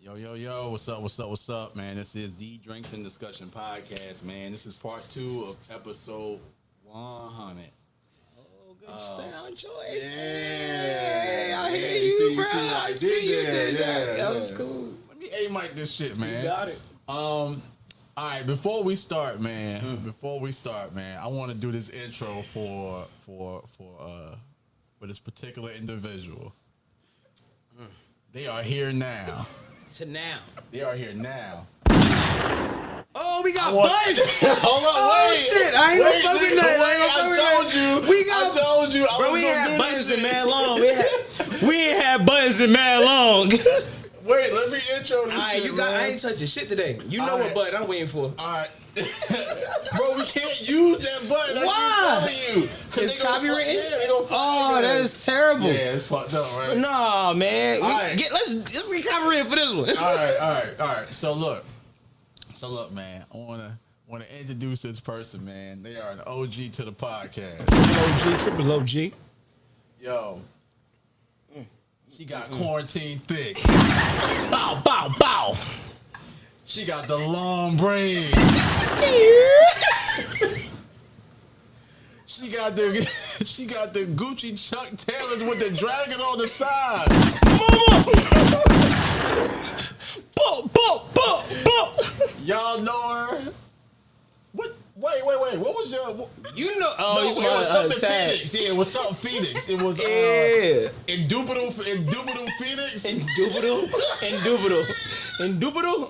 Yo, what's up, man? This is the Drinks and Discussion Podcast, man. This is part 2 of episode 100. Oh, good sound choice. Yeah. I hear you, bro. I see you did that. That was cool. Let me A-mic this shit, man. You got it. All right, before we start, man, I want to do this intro for this particular individual. They are here now. To now. They are here now. Oh, we got buttons. Hold on, Oh, shit. I ain't gonna fuck with that. I told you. Bro, we ain't had buttons in mad long. We ain't had buttons in mad long. Wait, let me intro this shit, man. I ain't touching shit today. You know what button I'm waiting for. All right. Bro, we can't use that button. Why? I keep telling you. It's copywritten? Yeah, they gonna Oh, that is terrible. Yeah, it's fucked up, right? Nah, man. Right. Let's get copyrighted for this one. All right. So look, man. I wanna introduce this person, man. They are an OG to the podcast. Triple OG. Yo, she got quarantine thick. Bow, bow, bow. She got the long braids. She got the Gucci Chuck Taylors with the dragon on the side. Y'all know her. What? Wait. What was your? You know? Oh, No, it's it was something tag. Phoenix. Yeah, it was something Phoenix. It was Indubitable Phoenix. Indubitable.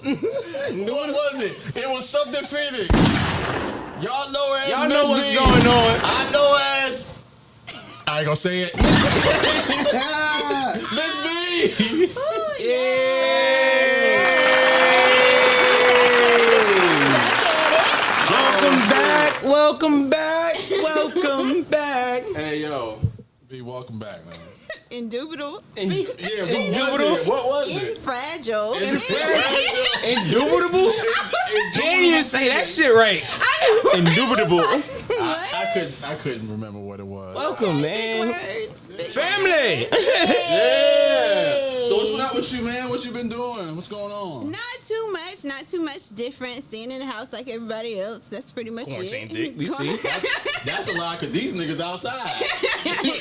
What was it? It was something Phoenix. Y'all know as Y'all know what's B. going on. I know as. I ain't gonna say it. Miss B. Welcome back. Hey yo, B, welcome back, man. Indubitable. What was it? Fragile. Indubitable. Can't even say that shit right. Indubitable. I couldn't remember what it was. Welcome, man. Family. Yeah. So what's been up with you, man? What you been doing? What's going on? Not too much different. Staying in the house like everybody else. That's pretty much Quarantine it. dick. We see. That's a lie because these niggas outside.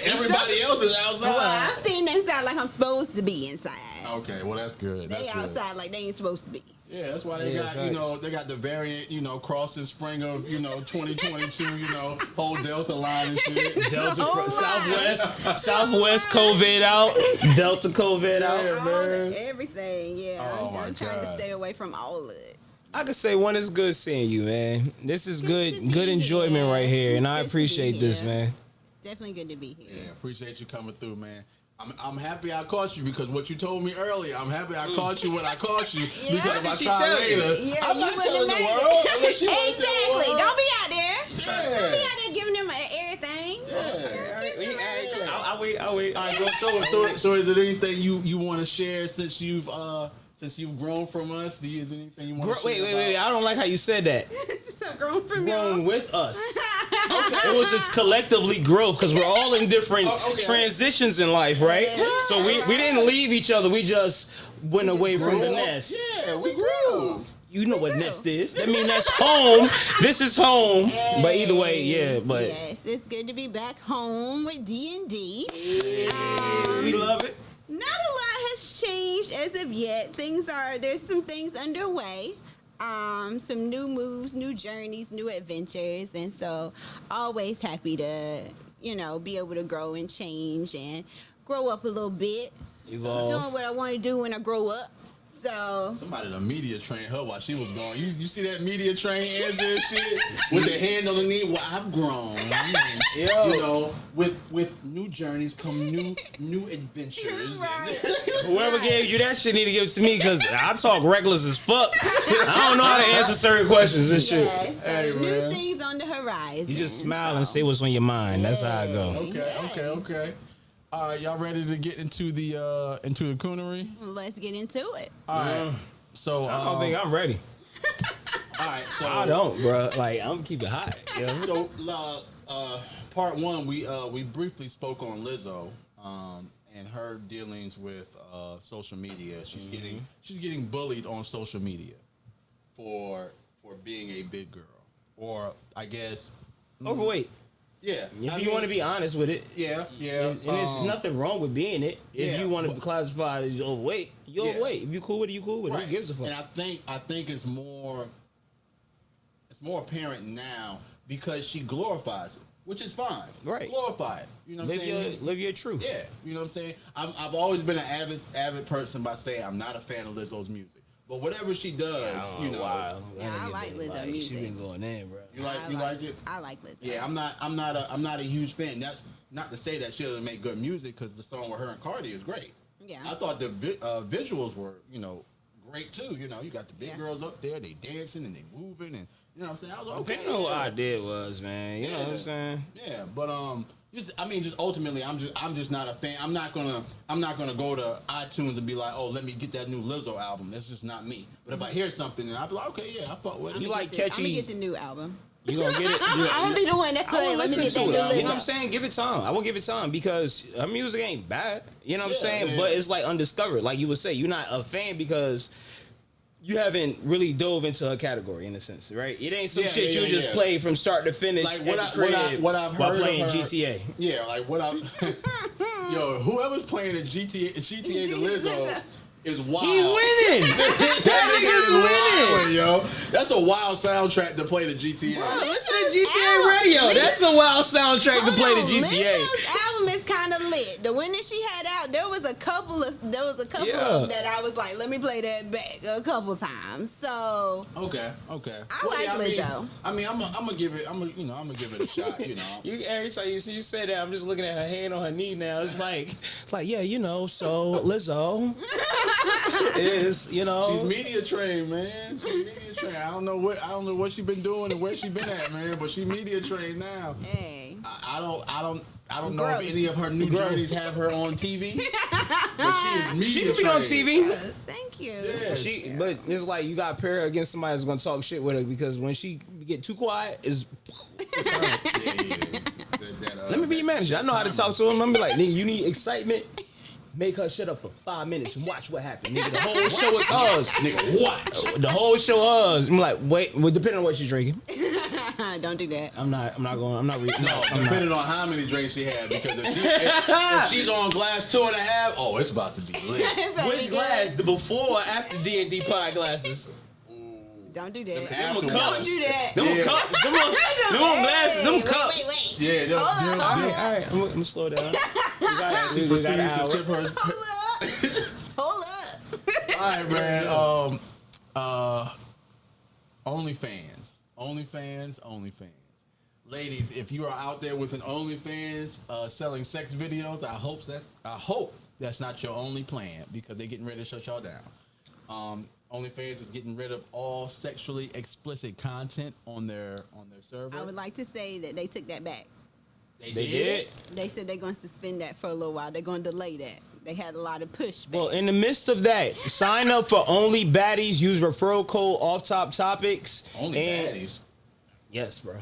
Everybody else is outside. Well, I'm staying inside like I'm supposed to be inside. Okay, well that's good. They outside like they ain't supposed to be. Yeah, that's why they got, they got the variant, crossing spring of, 2022, whole Delta line and shit. Delta, Southwest COVID out. Delta COVID out. Yeah, man. Everything, yeah. I'm trying to stay away from all of it. I could say one is good seeing you, man. This is good enjoyment here. right here, and It's I good to appreciate be this, here. man. It's definitely good to be here. Yeah, appreciate you coming through, man. I'm happy I caught you because what you told me earlier, I'm happy I caught you when I caught you because if I try later, Yeah, I'm not you telling the wouldn't world have unless you want to tell the Exactly. world. Don't be out there. Yeah. Don't be out there giving them everything. I'll wait. All right, so is it anything you want to share since you've grown from us? Is there anything you want to share? Wait. I don't like how you said that. So grown from Grown you. with us. It was just collectively growth because we're all in different transitions in life, right? So we didn't leave each other. We just went away from the nest. Yeah, we grew. You know what nest is. I mean, that's home. This is home. Hey. But either way, yeah. But yes, it's good to be back home with D&D. we love it. Not a lot has changed as of yet. There's some things underway. Some new moves, new journeys, new adventures, and so always happy to, be able to grow and change and grow up a little bit. Evolve. Doing what I want to do when I grow up. So Somebody the media trained her while she was gone. You see that media train answer and shit with the hand on the knee? Well, I've grown. With new journeys come new adventures. right. Whoever gave you that shit need to give it to me because I talk reckless as fuck. I don't know how to answer certain questions and shit. Yes, so Hey, new man. things on the horizon. You just smile and say what's on your mind. That's how I go. Okay. All right, y'all ready to get into the coonery? Let's get into it. All right. So I don't think I'm ready. all right. So I don't, bro. Like I'm keep it high. You know? So part one, we briefly spoke on Lizzo, and her dealings with social media. She's getting bullied on social media for being a big girl, or I guess overweight. Yeah, if you want to be honest with it. Yeah. And there's nothing wrong with being it. If you want to classify as overweight, you're overweight. If you cool with it, you cool with it. Who gives a fuck? And I think it's more apparent now because she glorifies it, which is fine. Right. Glorify it. You know what I'm saying? Live your truth. Yeah. You know what I'm saying? I've always been an avid person by saying I'm not a fan of Lizzo's music. But whatever she does, you know. Wow. Yeah, I like Lizzo music. She been going in, bro. You like it? I like Lizzo. Yeah, I'm not a huge fan. That's not to say that she doesn't make good music, because the song with her and Cardi is great. Yeah. I thought the visuals were, great too. You got the big girls up there, they dancing and they moving, and you know what I'm saying. I was like, okay. Depending on what I did was, man. You know what I'm saying? Yeah, but just ultimately, I'm just not a fan. I'm not gonna go to iTunes and be like, oh, let me get that new Lizzo album. That's just not me. But if I hear something, then I'll be like, okay, yeah, I fuck with it. You like catchy? catchy? I'm gonna get the new album. You gonna get it? I'm gonna be the one that's like, let me get that new Lizzo. You know what I'm saying? Give it time. I will give it time because her music ain't bad. You know what I'm saying? Man. But it's like undiscovered. Like you would say, you're not a fan because you haven't really dove into her category in a sense, right? It ain't some shit you just play from start to finish. Like what I've heard playing of her, GTA. Yeah, like what I whoever's playing the GTA to Lizzo is wild. He winning. That nigga's winning. Yo. That's a wild soundtrack to play the GTA. Bro, listen to GTA Radio. That's a wild soundtrack to play the GTA. Lizzo's album is kind of lit. The one that she had out, there was a couple that I was like, let me play that back a couple times. So okay. I like Lizzo. I'm gonna give it. I'm gonna give it a shot. Every time you say that, I'm just looking at her hand on her knee now. It's like yeah, so Lizzo is, she's media trained, man. She's media trained. I don't know what she been doing and where she been at, man. But she media trained now. Hey. I don't know if any of her new journeys have her on TV. But she is media She can be on TV. Thank you. Yeah, but it's like you got to pair her against somebody that's gonna talk shit with her, because when she get too quiet, it's let me be your manager. I know how to talk to him. I'm be like, nigga, you need excitement. Make her shut up for 5 minutes and watch what happens. Nigga, the whole show is hers. Nigga, watch. The whole show hers. I'm like, wait, well, depending on what she's drinking. Don't do that. I'm not reading. No, depending on how many drinks she had, because if she's on glass 2.5, oh, it's about to be lit. Which glass? The before or after D&D pie glasses? Don't do that. Them cups. Don't do that. Them cups. Them glasses. Them cups. Wait. Yeah. Hold right. I'm gonna slow down. She proceeds to sip her. Hold up. All right, man. OnlyFans. Ladies, if you are out there with an OnlyFans selling sex videos, I hope that's not your only plan, because they're getting ready to shut y'all down. OnlyFans is getting rid of all sexually explicit content on their server. I would like to say that they took that back. They did? They said they're going to suspend that for a little while. They're going to delay that. They had a lot of pushback. Well, in the midst of that, sign up for Only Baddies. Use referral code Off Top Topics. Baddies? Yes, bro.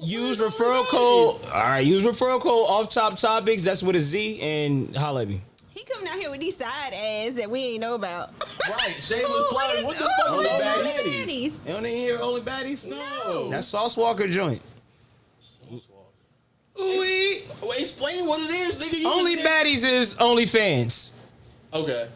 Use referral code. All right, use referral code Off Top Topics. That's with a Z, and holla at me. He coming out here with these side ads that we ain't know about. Right, shameless plug. What the fuck Only is Baddies? You don't even hear Only Baddies? No. That's Sauce Walker joint. Ooh. Wait, explain what it is, nigga. Only Baddies is OnlyFans. Okay.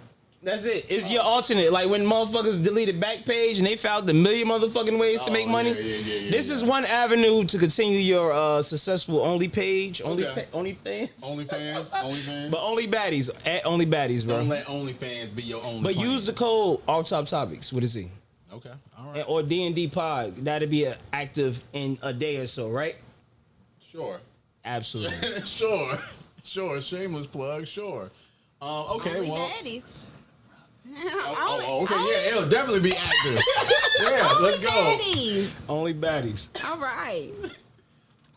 That's it. It's your alternate. Like when motherfuckers deleted Backpage and they found a million motherfucking ways to make money. Yeah, this is one avenue to continue your successful OnlyFans. OnlyFans. But Only Baddies. At Only Baddies, bro. Don't let OnlyFans be your only. But use the code Off Top Topics. What is he? Okay. All right. Or D&D Pod. That'll be active in a day or so, right? Sure. Absolutely. Sure. Shameless plug. Sure. Okay. Only well. Baddies. Okay. Yeah, it'll definitely be active. Yeah, let's go. Baddies. Only Baddies. All right.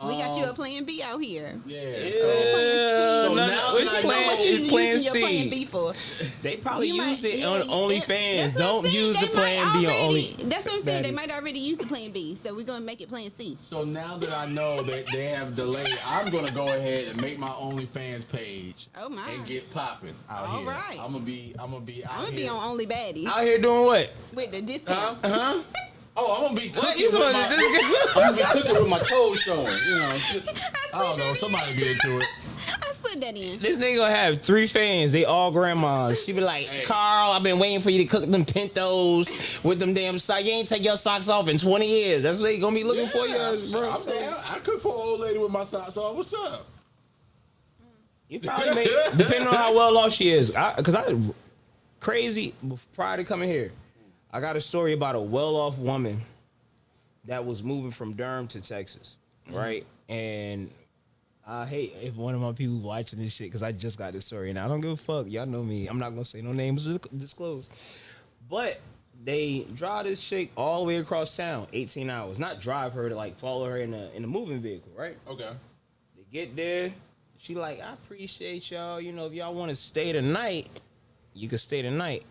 We got you a plan B out here. Yeah. So now which that I plan- know what you is plan using your C? plan B for? They probably You used might- it yeah, on that's OnlyFans. what I'm Don't saying. use the They plan might B on already- Only. That's what I'm saying. They Baddies. might already use the plan B, so we're gonna make it plan C. So now that I know that they have delayed, I'm gonna go ahead and make my OnlyFans page. Oh, my. And get popping out All here. right. I'm gonna be out I'm gonna here. be on Only Baddies Out here doing what? with the discount. Huh? Oh, I'm gonna be What? cooking You with supposed my. to I'm gonna be cooking with my toes showing. You know, shit. I don't know. Somebody be into it. I slid that in. This nigga gonna have 3 fans. They all grandmas. She be like, Hey. Carl, I've been waiting for you to cook them pintos with them damn socks. You ain't take your socks off in 20 years. That's what they gonna be looking for you, bro. I'm down. I cook for an old lady with my socks off. What's up? You probably make, depending on how well off she is. Cause I crazy prior to coming here. I got a story about a well-off woman that was moving from Durham to Texas, right? And I hate if one of my people watching this shit because I just got this story and I don't give a fuck. Y'all know me. I'm not gonna say no names or disclose. But they drive this chick all the way across town, 18 hours. Not drive her to like follow her in a moving vehicle, right? Okay. They get there. She like, I appreciate y'all. You know, if y'all want to stay the night, you can stay the night.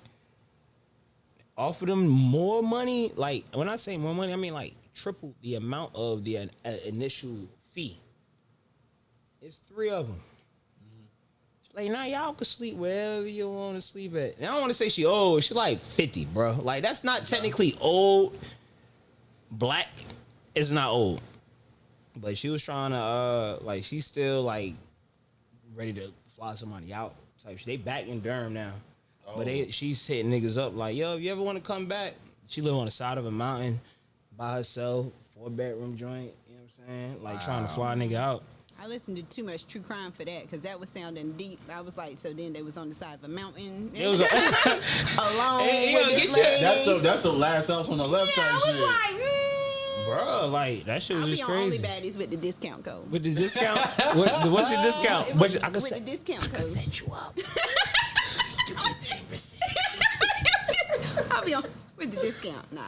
Offer them more money. Like, when I say more money, I mean like triple the amount of the initial fee. It's 3 of them. She's like, now y'all can sleep wherever you want to sleep at. And I don't want to say she old. She like 50, bro. Like, that's not technically old. Black is not old. But she was trying to, like, she's still, like, ready to fly somebody out type shit. They back in Durham now. Oh. But she's hitting niggas up like, yo, if you ever want to come back, she live on the side of a mountain by herself, 4-bedroom joint, you know what I'm saying? Like, trying to fly a nigga out. I listened to too much true crime for that because that was sounding deep. I was like, so then they was on the side of a mountain It was alone Hey, with yo, this get your- lady. That's the last house on the left. Yeah, I type was shit. Bro, like, that shit was I'll be just on Only crazy. Baddies with the discount code. With the discount? What's your discount? With I can the set, discount code. set you up. You get 10%. I'll be on with the discount. Nah.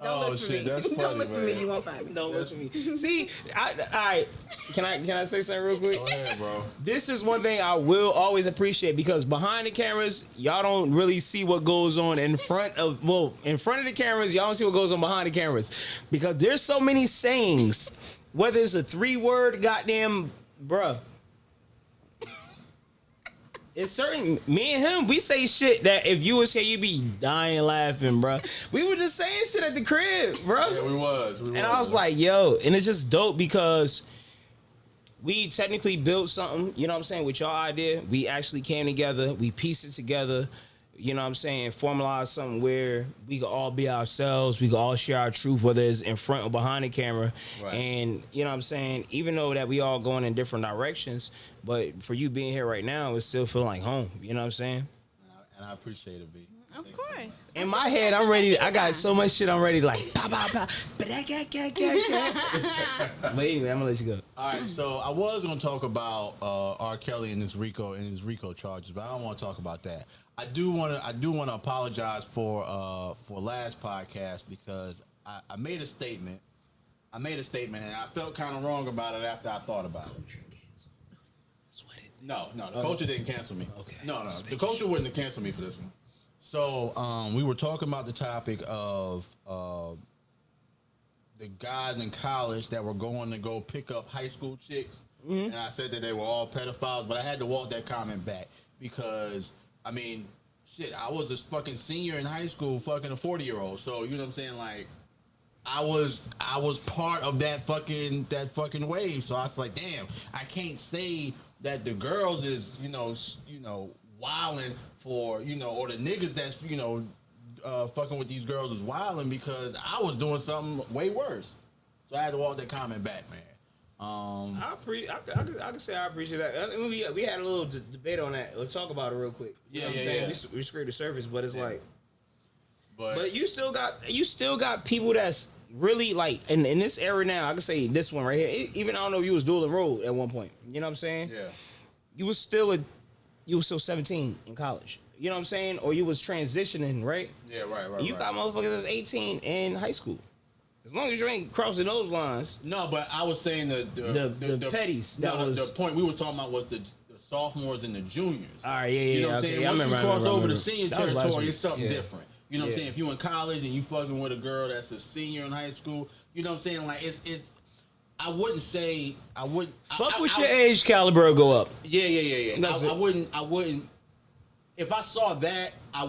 Don't Oh, look for shit, me. that's Don't funny, look for man. me. You won't find me. Don't look at me. See, all right. Can I say something real quick? Go ahead, bro. This is one thing I will always appreciate because behind the cameras, y'all don't really see what goes on in front of the cameras, y'all don't see what goes on behind the cameras. Because there's so many sayings, whether it's a 3-word goddamn bruh. It's certain, me and him, we say shit that if you was here, you'd be dying laughing, bruh. We were just saying shit at the crib, bruh. Yeah, we was. And I was like, yo, and it's just dope because we technically built something, you know what I'm saying, with your idea. We actually came together, we pieced it together, you know what I'm saying, formalized something where we could all be ourselves, we could all share our truth, whether it's in front or behind the camera. Right. And, you know what I'm saying, even though that we all going in different directions, but for you being here right now, it still feel like home, you know what I'm saying? And I appreciate it, B. Of course. In my head, I'm ready. I got so much shit. I'm ready. Like, bah, bah, bah, but anyway, I'm gonna let you go. All right, so I was gonna talk about R. Kelly and his RICO charges, but I don't want to talk about that. I do want to apologize for last podcast because I made a statement. And I felt kind of wrong about it after I thought about it. No, the culture didn't cancel me. Okay. No, the culture wouldn't have canceled me for this one. So we were talking about the topic of the guys in college that were going to go pick up high school chicks, and I said that they were all pedophiles, but I had to walk that comment back because I mean, shit, I was a fucking senior in high school, fucking a 40-year-old. So you know what I'm saying, like. I was part of that fucking wave, so I was like, damn, I can't say that the girls is wilding for or the niggas that's fucking with these girls is wilding because I was doing something way worse, so I had to walk that comment back, man. I can say I appreciate that. I mean, we had a little debate on that. Let's talk about it real quick. You know what I'm saying? We scraped the surface, but it's like, but you still got people that's really like in this era now. I can say this one right here. Even I don't know if you was dual enrolled at one point. You know what I'm saying? Yeah. You was still 17 in college. You know what I'm saying? Or you was transitioning, right? Yeah, right. You got motherfuckers that's 18 in high school. As long as you ain't crossing those lines. No, but I was saying the petties. The point we were talking about was the sophomores and the juniors. All right, yeah. You know what I'm okay. saying? Once you cross over the senior That was last territory, week. it's something different. You know what I'm saying? If you in college and you fucking with a girl that's a senior in high school, you know what I'm saying? Like it's. I wouldn't say I would. Fuck with your age caliber go up. Yeah. That's I wouldn't. If I saw that, I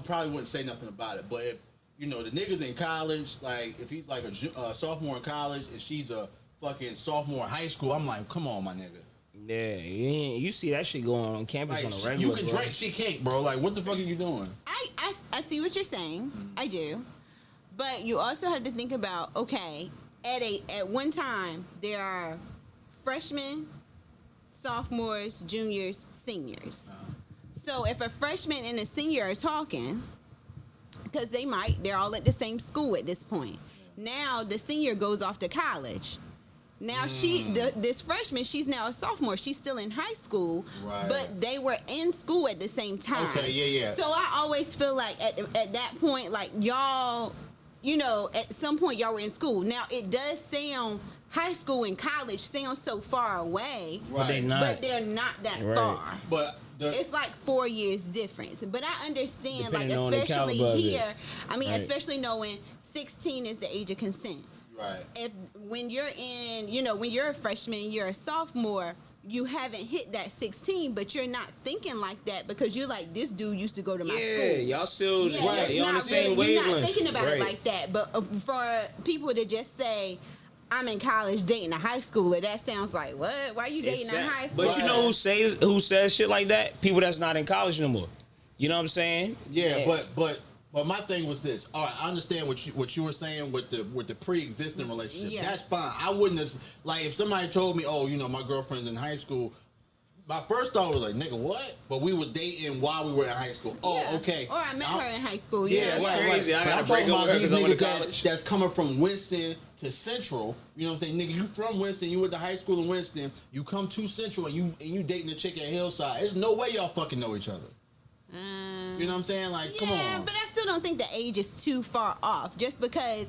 probably wouldn't say nothing about it. But if you know the niggas in college, like if he's like a sophomore in college and she's a fucking sophomore in high school, I'm like, come on, my nigga. Yeah, you see that shit going on campus Like, on a regular. you can drink, she can't, bro. Like, what the fuck are you doing? I see what you're saying. I do. But you also have to think about, okay, at one time there are freshmen, sophomores, juniors, seniors. So if a freshman and a senior are talking, because they're all at the same school at this point. Now the senior goes off to college. Now this freshman, she's now a sophomore. She's still in high school, but they were in school at the same time. Okay, yeah. So I always feel like at that point, like y'all, you know, at some point y'all were in school. Now it does sound high school and college sound so far away, but they're not that far. But it's like 4 years difference. But I understand, depending like, on the especially caliber of it. here. I mean, especially knowing 16 is the age of consent. Right. When you're a freshman, you're a sophomore, you haven't hit that 16, but you're not thinking like that because you're like, this dude used to go to my school. Yeah, y'all still you're on the same wavelength. wavelength. You're not thinking about it like that. But for people to just say, I'm in college dating a high schooler, that sounds like, what? Why are you dating a high schooler? But you know who says shit like that? People that's not in college no more. You know what I'm saying? Yeah. But my thing was this. All right, I understand what you were saying with the pre-existing relationship. Yeah. That's fine. I wouldn't have, like, if somebody told me, oh, you know, my girlfriend's in high school, my first thought was like, nigga, what? But we were dating while we were in high school. Oh, okay. Or I met her in high school. Yeah, that's right. crazy. I But gotta I'm break talking over about these because I went to niggas college. that's coming from Winston to Central. You know what I'm saying? Nigga, you from Winston, you went to high school in Winston, you come to Central and you dating a chick at Hillside. There's no way y'all fucking know each other. You know what I'm saying? Like, come on. But I still don't think the age is too far off. Just because,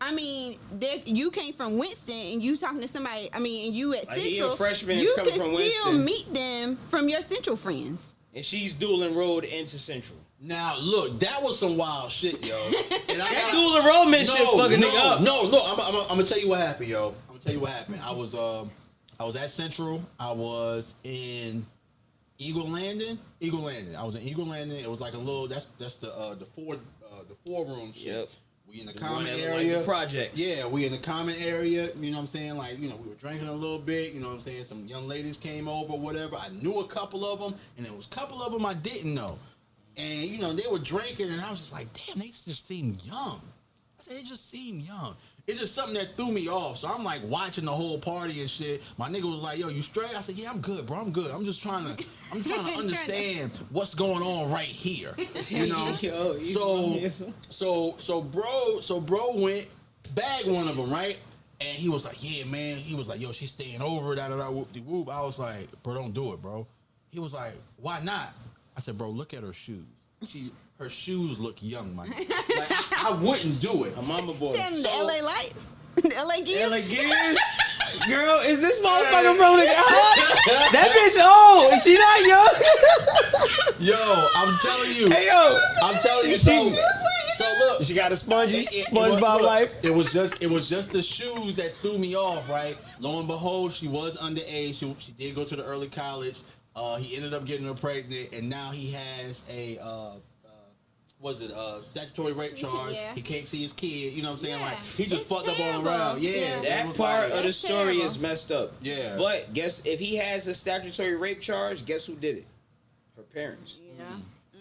I mean, you came from Winston and you talking to somebody, I mean, and you at Like, Central, a freshman you coming can from still Winston. meet them from your Central friends. And she's dual enrolled into Central. Now, look, that was some wild shit, yo. And That dual enrollment shit fucking nigga up. I'm gonna tell you what happened, yo. I'm gonna tell you what happened. I was at Central. I was in Eagle Landing. I was in Eagle Landing. It was like a little. That's the four room shit. Yep. We in the The common one that area. like the projects. Yeah, we in the common area. You know what I'm saying? Like, you know, we were drinking a little bit. You know what I'm saying? Some young ladies came over, whatever. I knew a couple of them, and there was a couple of them I didn't know. And you know, they were drinking, and I was just like, damn, they just seem young. I said, they just seem young. It's just something that threw me off. So I'm like watching the whole party and shit. My nigga was like, yo, you straight? I said, yeah, I'm good, bro. I'm good. I'm trying to understand what's going on right here. You know? So bro went, bagged one of them, right? And he was like, yeah, man. He was like, yo, she's staying over, whoop-de-whoop. I was like, bro, don't do it, bro. He was like, why not? I said, bro, look at her shoes. Her shoes look young, man. Like, I wouldn't do it. A mama boy. She had the LA lights, the LA gear. LA Gears? Girl, is this motherfucker from the that bitch old. Is she not young? Yo, I'm telling you. Hey, yo. I'm telling you. So look. She got a SpongeBob life. It was just the shoes that threw me off, right? Lo and behold, she was underage. She did go to the early college. He ended up getting her pregnant, and now he has a statutory rape charge. Yeah. He can't see his kid. You know what I'm saying? Yeah. Like, he just fucked up all around. Yeah. That part of the story terrible. is messed up. Yeah. But guess if he has a statutory rape charge, guess who did it? Her parents. Yeah.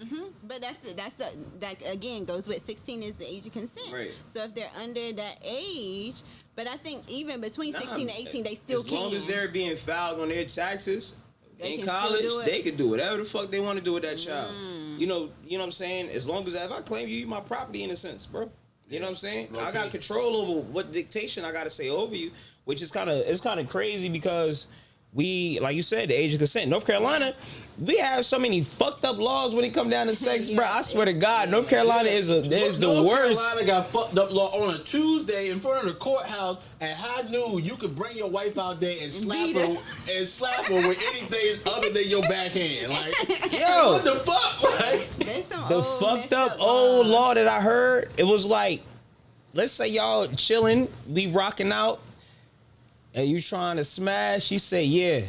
Mm-hmm. But that again goes with 16 is the age of consent. Right. So if they're under that age, but I think even between 16 and 18, they still can. As long as they're being filed on their taxes. They in college, they could do whatever the fuck they want to do with that child. Mm. You know what I'm saying? As long as if I claim you my property in a sense, bro. You know what I'm saying? Okay. I got control over what dictation I got to say over you, which is kind of crazy because we, like you said, the age of consent. North Carolina, we have so many fucked up laws when it come down to sex, bro. I swear to God, North Carolina is the worst. North Carolina got fucked up law on a Tuesday in front of the courthouse at high noon. You could bring your wife out there and slap her with anything other than your backhand. Like, yo, what the fuck? Like, the fucked up old law that I heard, it was like, let's say y'all chilling, we rocking out, and you trying to smash. She say, yeah.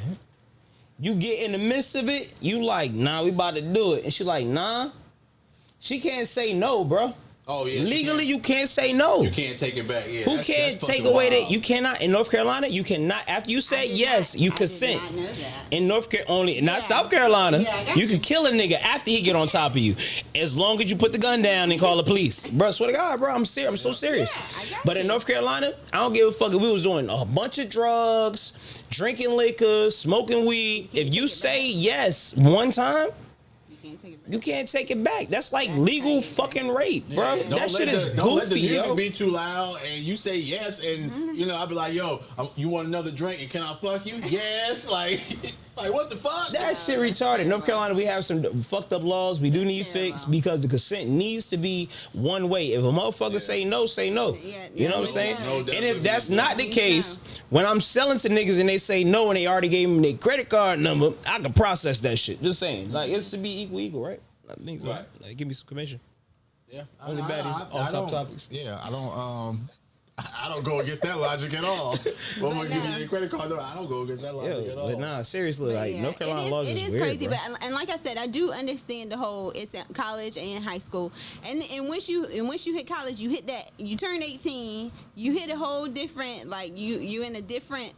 You get in the midst of it, you like, nah, we about to do it. And she like, nah. She can't say no, bro. Oh, yeah. Legally, you can't say no. You can't take it back. Yeah, who can't take away that? You cannot. In North Carolina, you cannot. After you say yes, you consent. I did not know that. In North Carolina, only not South Carolina. Yeah, you can kill a nigga after he get on top of you, as long as you put the gun down and call the police. Bro, swear to God, bro, I'm serious. I'm so serious. But in North Carolina, I don't give a fuck if we was doing a bunch of drugs, drinking liquor, smoking weed. If you say yes one time, you can't take it back. That's like legal fucking rape, bro. Yeah. That shit is goofy, don't let the music yo. be too loud, and you say yes, and you know I'll be like, yo, you want another drink, and can I fuck you? Yes, like what the fuck? That shit retarded. North Carolina, we have some fucked up laws. We do need fixed because the consent needs to be one way. If a motherfucker say no, say no. You know what I'm saying? No, and if that's not the case, when I'm selling to niggas and they say no and they already gave them their credit card number, I can process that shit. Just saying. Like, it's to be equal, right? I think so. Right. Like, give me some commission. Yeah. Only baddies, all top topics. Yeah, I don't go against that logic at all. Well, I'm gonna give you your credit card number. I don't go against that logic at all. But nah, seriously, like North Carolina laws is weird, crazy, bro. and like I said, I do understand the whole it's at college and high school, and once you hit college, you hit that, you turn 18, you hit a whole different, like you in a different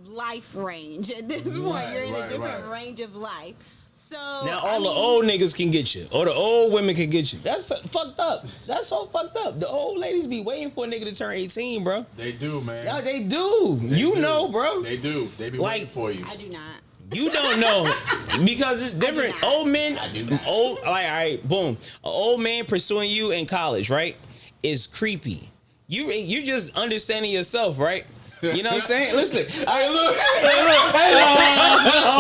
life range at this point. You're in a different range of life. So now all the old niggas can get you, or the old women can get you. That's fucked up. That's so fucked up. The old ladies be waiting for a nigga to turn 18, bro. They do, man. Yeah, they do. You know, bro. They do. They be waiting for you. I do not. You don't know because it's different. Old men, old like, all right, boom. An old man pursuing you in college, right, is creepy. You just understanding yourself, right? You know what I'm saying? Listen, all right, look.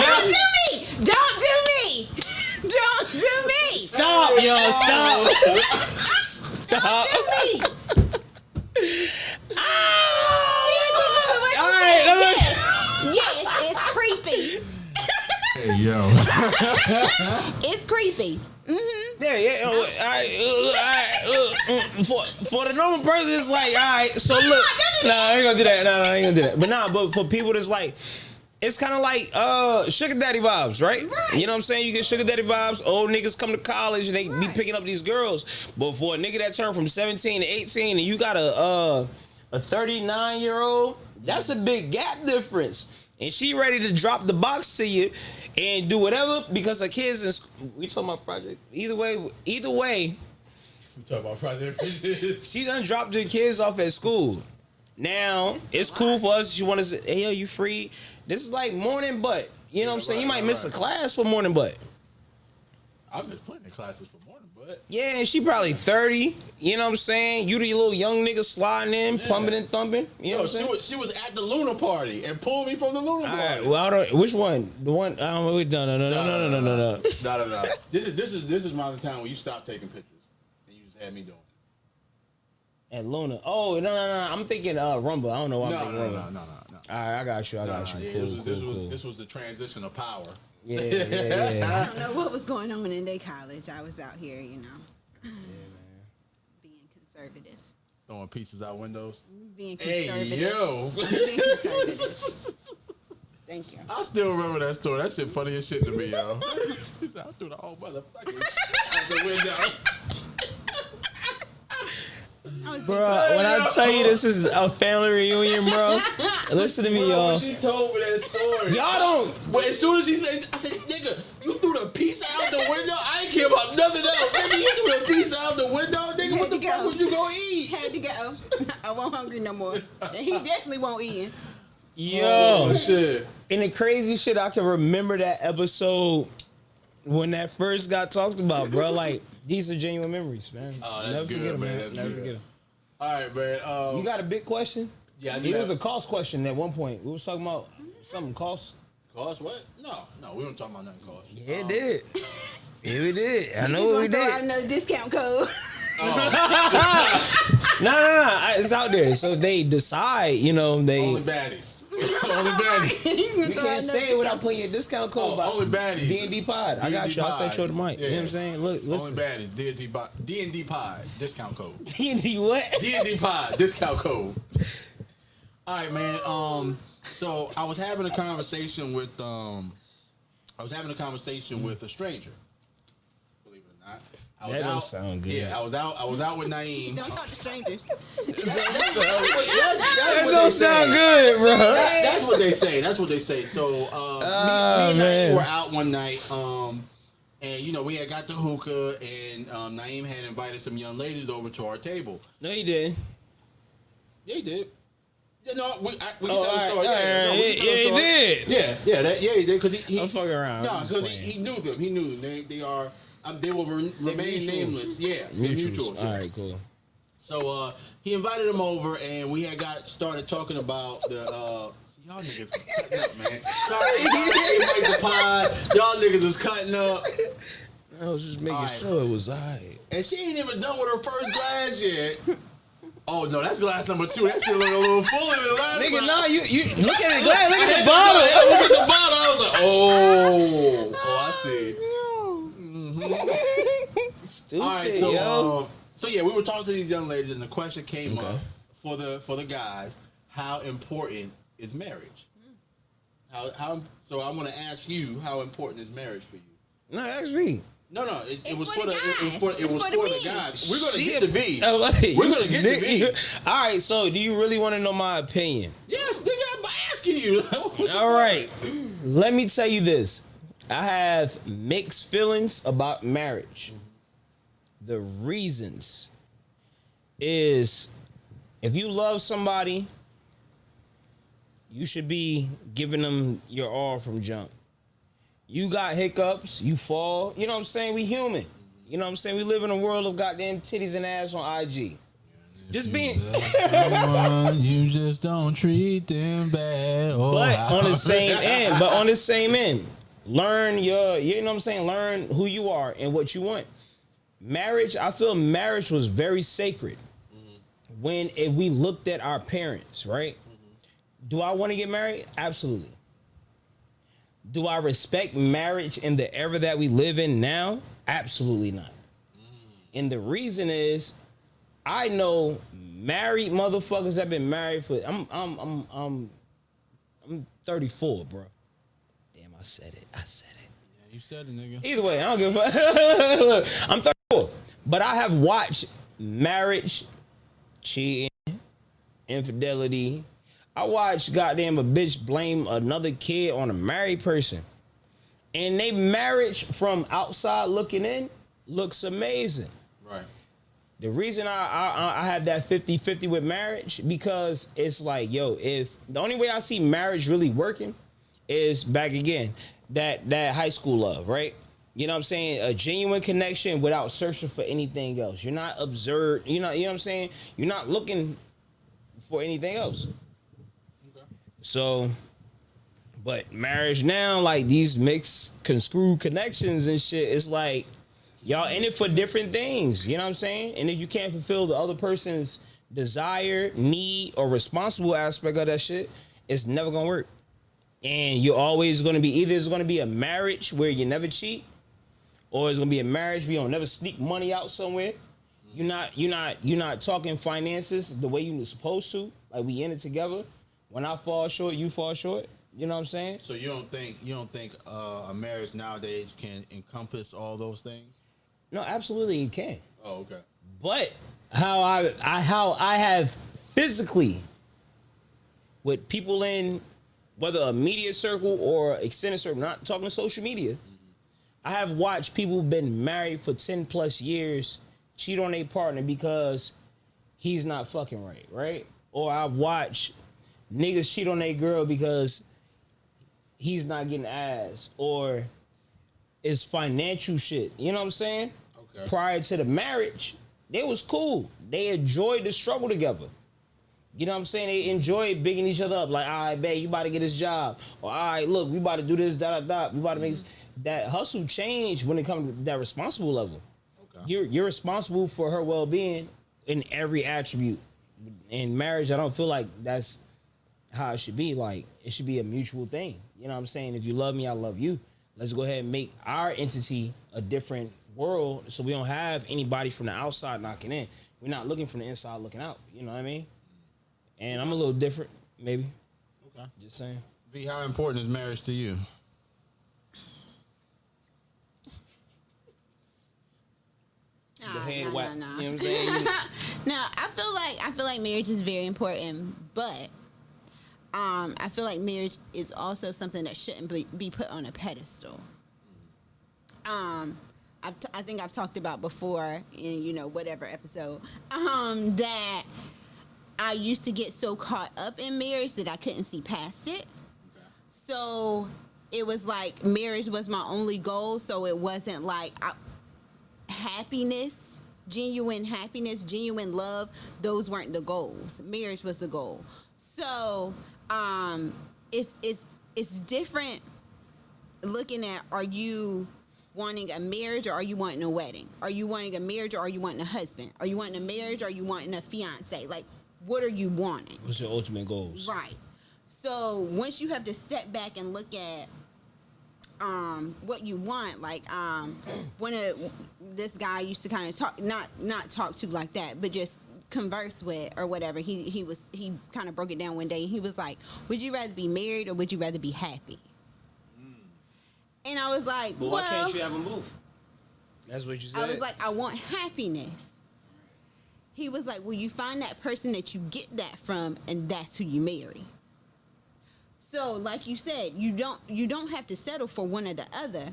Don't do me! Don't do me! Don't do me! Stop, yo! Stop! Stop! Don't do me! All right, yes, it's creepy. Hey, yo. It's creepy. Mm-hmm. Yeah. All right. For the normal person, it's like, all right. So look, I ain't gonna do that. No, I ain't gonna do that. But for people that's like, it's kind of like sugar daddy vibes, right? You know what I'm saying? You get sugar daddy vibes. Old niggas come to college and they be picking up these girls. But for a nigga that turned from 17 to 18 and you got a 39-year-old, that's a big gap difference. And she ready to drop the box to you and do whatever because her kids in school. We talking about project. Either way. We talking about project. She done dropped her kids off at school. Now it's cool for us. She want to say, hey yo, you free? This is like morning butt. You know what I'm saying? You might miss a class for morning butt. I missed plenty of classes for morning butt. Yeah, and she probably 30. You know what I'm saying? You the little young nigga sliding in, pumping and thumping. You know what I'm saying? She was at the Luna party and pulled me from the Luna party. Right, well, I don't. Which one? The one? I don't know. No. No. This is my time when you stop taking pictures and you just had me doing it. At Luna. Oh no. I'm thinking Rumble. I don't know why I'm thinking Rumble. No. All right, I got you. Yeah, Cool. This was the transition of power. Yeah. I don't know what was going on in their college. I was out here, you know. Yeah, man. Being conservative. Throwing pieces out windows. Being conservative. Hey, yo. I was being conservative. Thank you. I still remember that story. That shit funny as shit to me, yo. I threw the whole motherfucking shit out the window. Bro, when I tell you this is a family reunion, bro, listen to me, y'all. When she told me that story. Y'all don't. But as soon as she said, I said, nigga, you threw the pizza out the window? I ain't care about nothing else. Nigga, you threw the pizza out the window? Nigga, what the fuck was you gonna eat? Had to go. I wasn't hungry no more. And he definitely won't eat. Yo. Oh, shit. And the crazy shit, I can remember that episode when that first got talked about, bro. Like, these are genuine memories, man. Oh, that's good, man. That's Never good. forget them. All right, man. You got a big question? Yeah, I It do. was a cost question at one point. We was talking about something cost. Cost what? No, we don't talk about nothing cost. Yeah, it did. Yeah, we did. I know Just what we want to throw out did. another discount code. No. It's out there. So they decide, they. Only baddies. Only baddies. You can't say it without putting your discount code. Only baddies. D&D Pod. I got you. I'll send you the mic. Yeah. You know what I'm saying? Look, listen. Only baddies. D&D Pod. Discount code. D&D what? D&D Pod. Discount code. All right, man. So I was having a conversation with a stranger. Believe it or not. That don't sound good. Yeah, I was out with Naeem. Don't talk to strangers. That don't sound good, bro. That's what they say. That's what they say. So me and Naeem were out one night. And we had got the hookah, and Naeem had invited some young ladies over to our table. No, he didn't. Yeah, he did. Yeah, no, we can Oh, tell the story. yeah, he did. Yeah, he did. Because he I'm fucking around. No, because he knew them. He knew them. They will remain nameless. Yeah, they're mutuals. All right, cool. So he invited them over, and we had started talking about the. Y'all niggas cutting up, man. Sorry, the pod. Y'all niggas is cutting up. I was just making sure it was all right. And she ain't even done with her first glass yet. Oh no, that's glass number 2. That shit look a little full in the last. Nigga, glass. nah, you look at the glass, look at the bottle. I look at the bottle. I was like, I see. Stupid, All right, so yeah, we were talking to these young ladies, and the question came up for the guys: how important is marriage? So I want to ask you, how important is marriage for you? No, ask me. No, it was for the the guys. We're gonna get to B. We're gonna get to B. All right, so do you really want to know my opinion? Yes, nigga, I'm asking you. All right, let me tell you this. I have mixed feelings about marriage. The reasons is, if you love somebody, you should be giving them your all from jump. You got hiccups, you fall. You know what I'm saying? We human. You know what I'm saying? We live in a world of goddamn titties and ass on IG. Just being. You just don't treat them bad. But on the same end, learn you know what I'm saying? Learn who you are and what you want. Marriage, I feel marriage was very sacred if we looked at our parents, right? Do I want to get married? Absolutely. Do I respect marriage in the era that we live in now? Absolutely not. And the reason is, I know married motherfuckers that have been married for. I'm 34, bro. Damn, I said it. Yeah, you said it, nigga. Either way, I don't give a fuck. I'm 34, but I have watched marriage, cheating, infidelity. I watched goddamn a bitch blame another kid on a married person. And they marriage from outside looking in looks amazing. Right. The reason I have that 50-50 with marriage, because it's like, if the only way I see marriage really working is back again, that high school love, right? You know what I'm saying? A genuine connection without searching for anything else. You're not observed, you know what I'm saying? You're not looking for anything else. So, but marriage now, like these mixed, construed connections and shit, it's like y'all in it for different things. You know what I'm saying? And if you can't fulfill the other person's desire, need, or responsible aspect of that shit, it's never gonna work. And you're always gonna be either it's gonna be a marriage where you never cheat, or it's gonna be a marriage where you don't never sneak money out somewhere. You're not talking finances the way you're supposed to. Like, we in it together. When I fall short, you fall short. You know what I'm saying? So you don't think a marriage nowadays can encompass all those things? No, absolutely it can. Oh, okay. But how I have physically with people in whether a media circle or extended circle, not talking social media, I have watched people who've been married for 10 plus years cheat on their partner because he's not fucking right? Or I've watched niggas cheat on their girl because he's not getting ass, or it's financial shit. You know what I'm saying? Okay. Prior to the marriage, they was cool. They enjoyed the struggle together. You know what I'm saying? They enjoy bigging each other up. Like, all right, babe, you about to get this job. Or, all right, look, we about to do this, We about to make this. That hustle change when it comes to that responsible level. Okay. You're responsible for her well-being in every attribute. In marriage, I don't feel like that's how it should be. Like, it should be a mutual thing. You know what I'm saying? If you love me, I love you. Let's go ahead and make our entity a different world so we don't have anybody from the outside knocking in. We're not looking from the inside looking out. You know what I mean? And I'm a little different, maybe. Okay. Just saying. V, how important is marriage to you? No. You know what I'm saying? No, I feel like marriage is very important, but I feel like marriage is also something that shouldn't be put on a pedestal. I think I've talked about before in whatever episode that I used to get so caught up in marriage that I couldn't see past it. Okay. So it was like marriage was my only goal. So it wasn't like happiness, genuine love. Those weren't the goals. Marriage was the goal. So it's different looking at, are you wanting a marriage or are you wanting a wedding? Are you wanting a marriage or are you wanting a husband? Are you wanting a marriage or are you wanting a fiance? Like, what are you wanting? What's your ultimate goals? Right. So once you have to step back and look at what you want, like one of this guy used to kind of talk, not talk to like that, but just converse with or whatever. He kind of broke it down one day and he was like, would you rather be married or would you rather be happy? And I was like, but why can't you have them both? That's what you said. I was like, I want happiness. He was like, well, you find that person that you get that from, and that's who you marry. So, like you said, you don't have to settle for one or the other.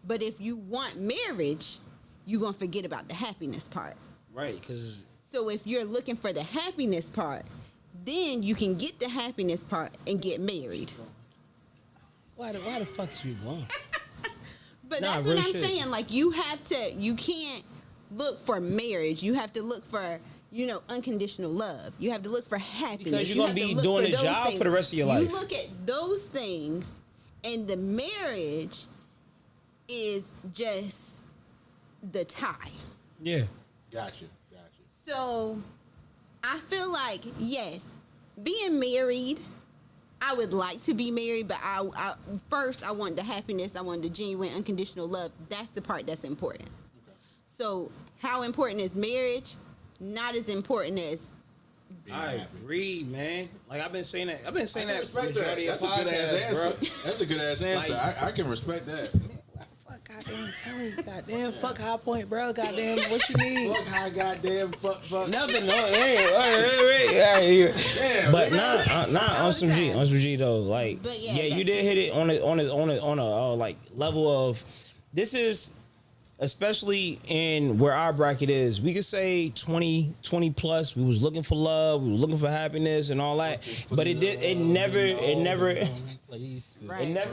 But if you want marriage, you're gonna forget about the happiness part. Right, because. So if you're looking for the happiness part, then you can get the happiness part and get married. Why the fuck is you going? But that's what I'm saying. Like, you can't look for marriage. You have to look for, unconditional love. You have to look for happiness. Because you're going to be doing a job for the rest of your life. You look at those things, and the marriage is just the tie. Yeah. Gotcha. So, I feel like, yes, being married, I would like to be married, but first I want the happiness. I want the genuine, unconditional love. That's the part that's important. Okay. So, how important is marriage? Not as important as. I agree, man. Like, I've been saying that. Respect that. That's a good ass answer. That's a good ass answer. Like, I can respect that. Goddamn, tell me, goddamn, fuck High Point, bro. Goddamn, what you need? Fuck high, goddamn, fuck. Nothing, no, hey. Yeah, but nah, on some G though. Like, but yeah, you did hit it on a like level of. This is, especially in where our bracket is, we could say 20 plus. We was looking for love, we were looking for happiness and all that, but it never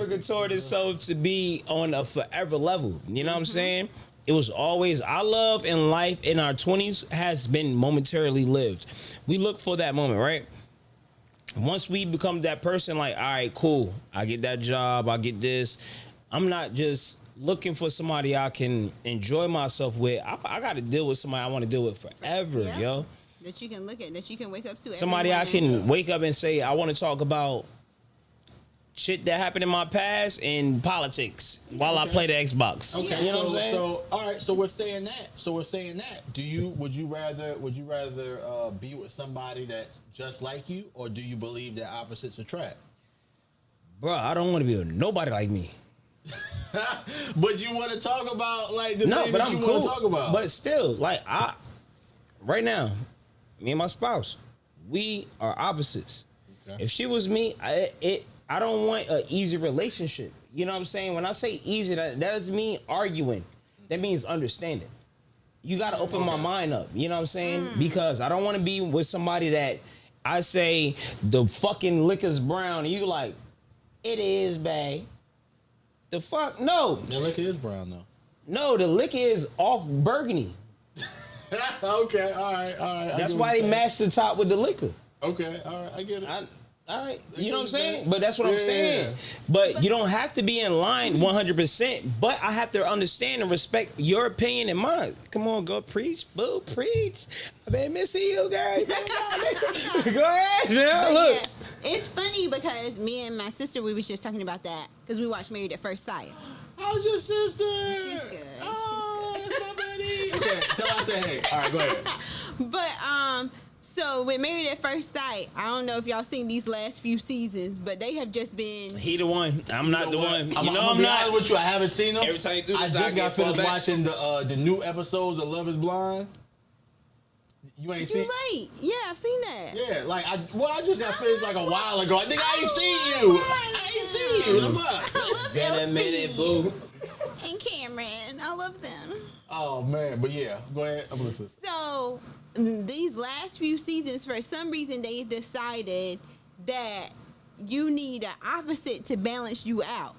contorted itself to be on a forever level. You know what I'm saying? It was always our love in life in our 20s has been momentarily lived. We look for that moment, right? Once we become that person, like, all right, cool, I get that job, I get this. I'm not just looking for somebody I can enjoy myself with. I got to deal with somebody I want to deal with forever, yo. That you can look at, that you can wake up to. Somebody I can wake up and say, I want to talk about shit that happened in my past and politics while I play the Xbox. Okay, you know what I'm saying? So all right, so we're saying that. Would you rather be with somebody that's just like you, or do you believe that opposites attract? Bro, I don't want to be with nobody like me. But you want to talk about like the things that you want to talk about. But still, like right now, me and my spouse, we are opposites. Okay. If she was me, I don't want an easy relationship. You know what I'm saying? When I say easy, that doesn't mean arguing. That means understanding. You got to open my mind up. You know what I'm saying? Because I don't want to be with somebody that I say the fucking liquor's brown and you like, it is, babe. The fuck? No. The liquor is brown, though. No, the liquor is off burgundy. Okay, all right. That's why they match the top with the liquor. Okay, all right, I get it. All right, you know what I'm saying? But that's what I'm saying. But you don't have to be in line 100%. But I have to understand and respect your opinion and mine. Come on, go preach, boo, preach. I've been missing you, girl. Go ahead, now. Look. Yeah, it's funny because me and my sister, we was just talking about that because we watched Married at First Sight. How's your sister? She's good. Oh, that's my buddy. Okay, tell her I say hey. All right, go ahead. But so with Married at First Sight, I don't know if y'all seen these last few seasons, but they have just been. He the one. I'm not the one. I'm gonna be honest with you. I haven't seen them. Every time you do this, I just got finished back. watching the new episodes of Love Is Blind. You ain't seen? Too late. Yeah, I've seen that. Yeah, like I just got finished like a while ago. I think I ain't seen you. I ain't seen you. I love Been a minute, boo. and Cameron. I love them. Oh man, but yeah, go ahead. I'm listening. So these last few seasons, for some reason, they decided that you need an opposite to balance you out.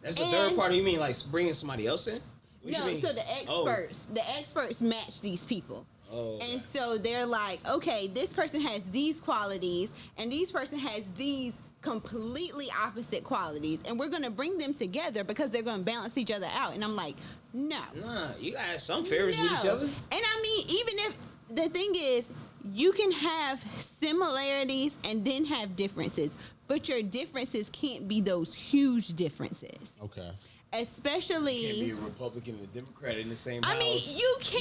That's the third part. You mean like bringing somebody else in? What No, you mean? so the experts match these people. Oh, okay. And so they're like, okay, this person has these qualities, and this person has these completely opposite qualities, and we're going to bring them together because they're going to balance each other out. And I'm like, no. Nah, you gotta have some favorites with each other. And I mean, even if the thing is, you can have similarities and then have differences, but your differences can't be those huge differences. Okay. Especially, You can't be a Republican and a Democrat in the same I house. mean, you can.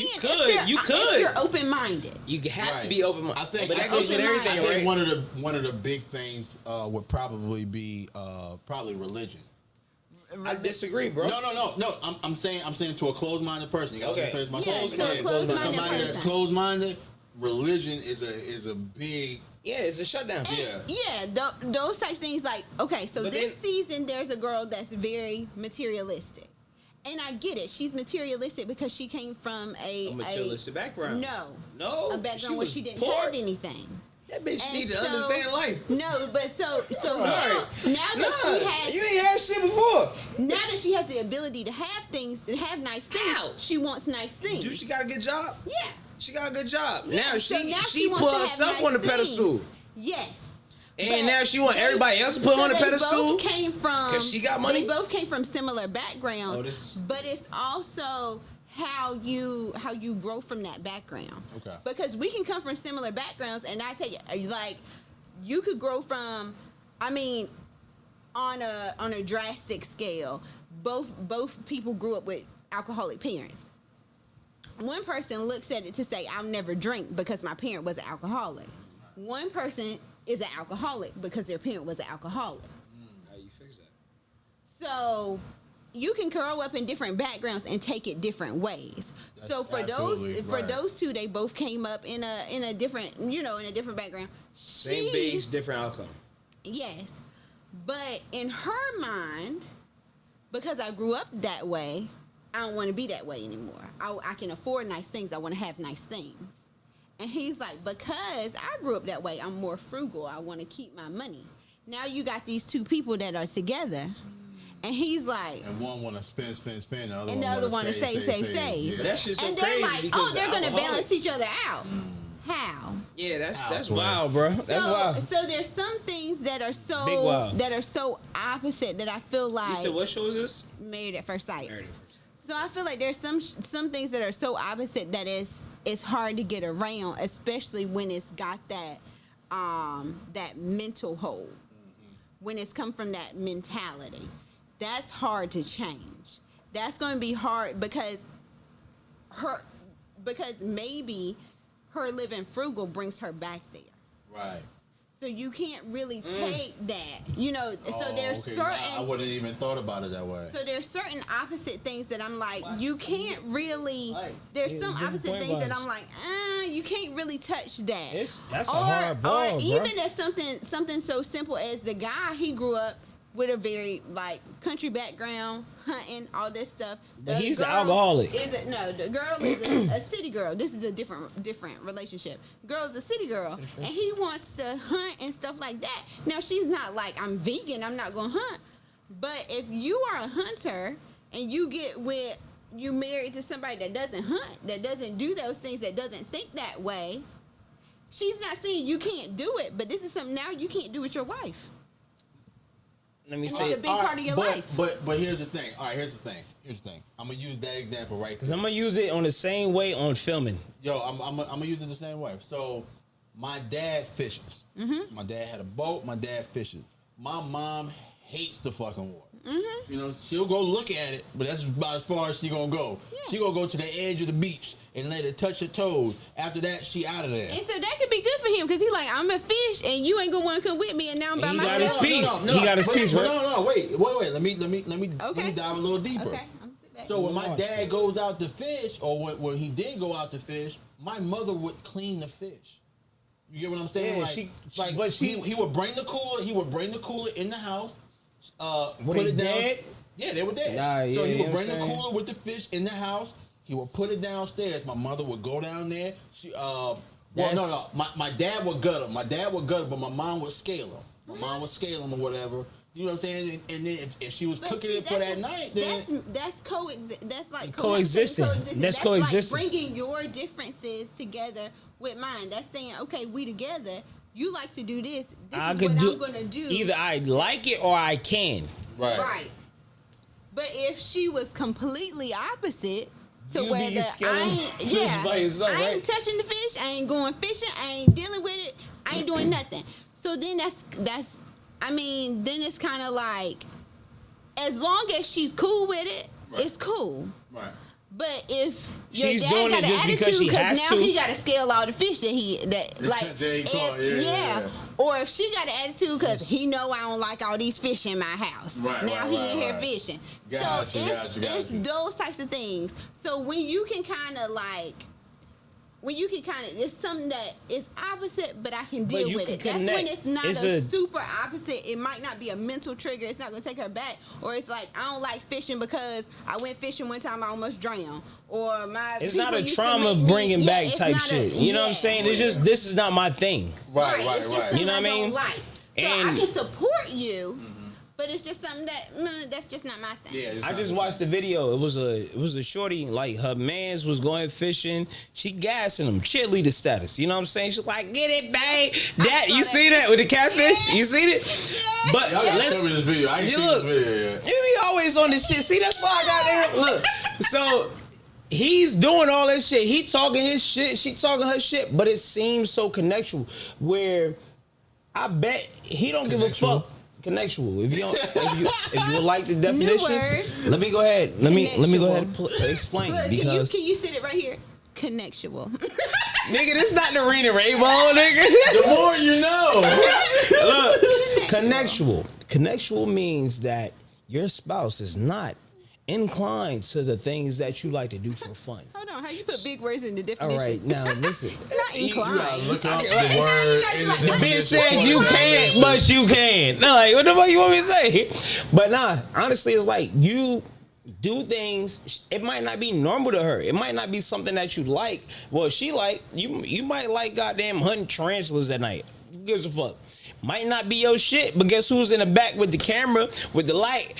You could. If you're open-minded. You have Right. to be open-minded. I think but that goes with everything, I think right? one of the big things would probably be probably religion. I disagree, bro. No. I'm saying to a closed-minded person. You gotta let me finish my Yeah, sentence. to a closed-minded Somebody that's person. closed-minded, religion is a big. Yeah, it's a shutdown. Those type of things. Like, okay, so But this season, there's a girl that's very materialistic. And I get it. She's materialistic because she came from A materialistic background. No, a background where she didn't poor. have anything. That bitch And needs to so- understand life. No, but so sorry. now that she has You ain't had shit before. now that she has the ability to have things, to have nice things, Ow. she wants nice things. Do she got a good job? Yeah. She got a good job. Yeah, Now so she wants put to have herself nice on the things. pedestal. Yes. And But now she want everybody else to put her on the they pedestal. both came from 'Cause she got money? They both came from similar backgrounds. Oh, this is- But it's also how you grow from that background. Okay. Because we can come from similar backgrounds, and I tell you, like, you could grow from, I mean, on a drastic scale. Both people grew up with alcoholic parents. One person looks at it to say, I'll never drink because my parent was an alcoholic. One person is an alcoholic because their parent was an alcoholic. How you fix that? So you can grow up in different backgrounds and take it different ways. That's So for absolutely right. those two, they both came up in a different, in a different background. Same base, different outcome. Yes. But in her mind, because I grew up that way, I don't want to be that way anymore. I can afford nice things. I want to have nice things. And he's like, because I grew up that way, I'm more frugal. I want to keep my money. Now you got these two people that are together. And he's like, And one want to spend, and the other and the other want to save. Yeah. But that shit's so And crazy they're like, because oh, they're the going to alcoholic- balance each other out. How? Yeah, that's Houseway. wild, bro. That's wild. So there's some things that are Big wild. so opposite that I feel like You said what show is this? Married at First Sight. Married at First. So I feel like there's some things that are so opposite that it's hard to get around, especially when it's got that mental hold. When it's come from that mentality, that's hard to change. That's going to be hard because maybe her living frugal brings her back there. Right. So you can't really take that, So there's okay. certain. I wouldn't even thought about it that way. So there's certain opposite things that I'm like, you can't really. There's Yeah, some different opposite point things that vibes. I'm like, you can't really touch that. That's a hard ball, or bro. even as something so simple as the guy, he grew up with a very country background, hunting, all this stuff. But he's an alcoholic. The girl is a city girl. This is a different relationship. Girl is a city girl, and he wants to hunt and stuff like that. Now she's not like, I'm vegan, I'm not gonna hunt. But if you are a hunter and you married to somebody that doesn't hunt, that doesn't do those things, that doesn't think that way, she's not saying you can't do it, but this is something now you can't do with your wife. Let me It's say, a big part of your life. But here's the thing. All right, here's the thing. I'm gonna use that example right. because I'm gonna use it on the same way on filming. Yo, I'm gonna use it the same way. So, my dad fishes. My dad had a boat. My dad fishes. My mom hates the fucking water. You know, she'll go look at it, but that's about as far as she gonna go. Yeah. She gonna go to the edge of the beach and let it touch her toes. After that, she out of there. And so that could be good for him because he's like, I'm a fish, and you ain't gonna want to come with me, and now I'm by myself. He got his piece. He got his piece, right? No, wait. Let me dive a little deeper. Okay. So when my dad goes out to fish, or when he did go out to fish, my mother would clean the fish. You get what I'm saying? Yeah, he would bring the cooler. He would bring the cooler in the house. Put it down. Dead? Yeah, they were dead. So he would bring the cooler with the fish in the house. He would put it downstairs. My mother would go down there. My dad would gut him. But my mom would scale him. My mom would scale him or whatever. You know what I'm saying? And then if she was cooking it for that night, then that's coexisting. That's coexisting. Like bringing your differences together with mine. That's saying, okay, we together. You like to do this. This is what I'm gonna do. Either I like it or I can. Right. But if she was completely opposite to I ain't touching the fish, I ain't going fishing, I ain't dealing with it, I ain't doing nothing. So then then it's kind of like, as long as she's cool with it, it's cool. Right. But if your She's dad doing got it an just because attitude she has now to. he got to scale all the fish or if she got an attitude because he know I don't like all these fish in my house. He in here fishing. It's those types of things. So when you can kind of it's something that is opposite, but I can deal with it. That's when it's not a super opposite. It might not be a mental trigger. It's not going to take her back. Or it's like, I don't like fishing because I went fishing one time, I almost drowned. Or it's not a trauma bringing back type shit. You know what I'm saying? It's just, this is not my thing. Right. You know what I mean? So I can support you. But it's just something that's just not my thing. Yeah, I just watched the video. It was a shorty, like her mans was going fishing. She gassing him, cheerleader status. You know what I'm saying? She's like, get it, babe. That you see that with the catfish? You seen it? Yeah. But let's show me this video. I ain't seen this video yet. You always on this shit. See, that's why I got there. Look, so he's doing all this shit. He talking his shit. She talking her shit. But it seems so connectual. Where I bet he don't give a fuck. Connectual. If you would like the definitions, let me go ahead. Let me go ahead and explain. Look, because can you sit it right here? Connectual. Nigga, this not the Rena Rainbow, nigga. The more you know. Look, connectual. Connectual means that your spouse is not inclined to the things that you like to do for fun. Hold on, how you put big words in the definition? All right, now listen. Not inclined. You gotta look up the word. The bitch says you can't, but you can. No, like, what the fuck you want me to say? But nah, honestly, it's like you do things. It might not be normal to her. It might not be something that you like. Well, she like you might like goddamn hunting tarantulas at night. Who gives a fuck? Might not be your shit, but guess who's in the back with the camera, with the light?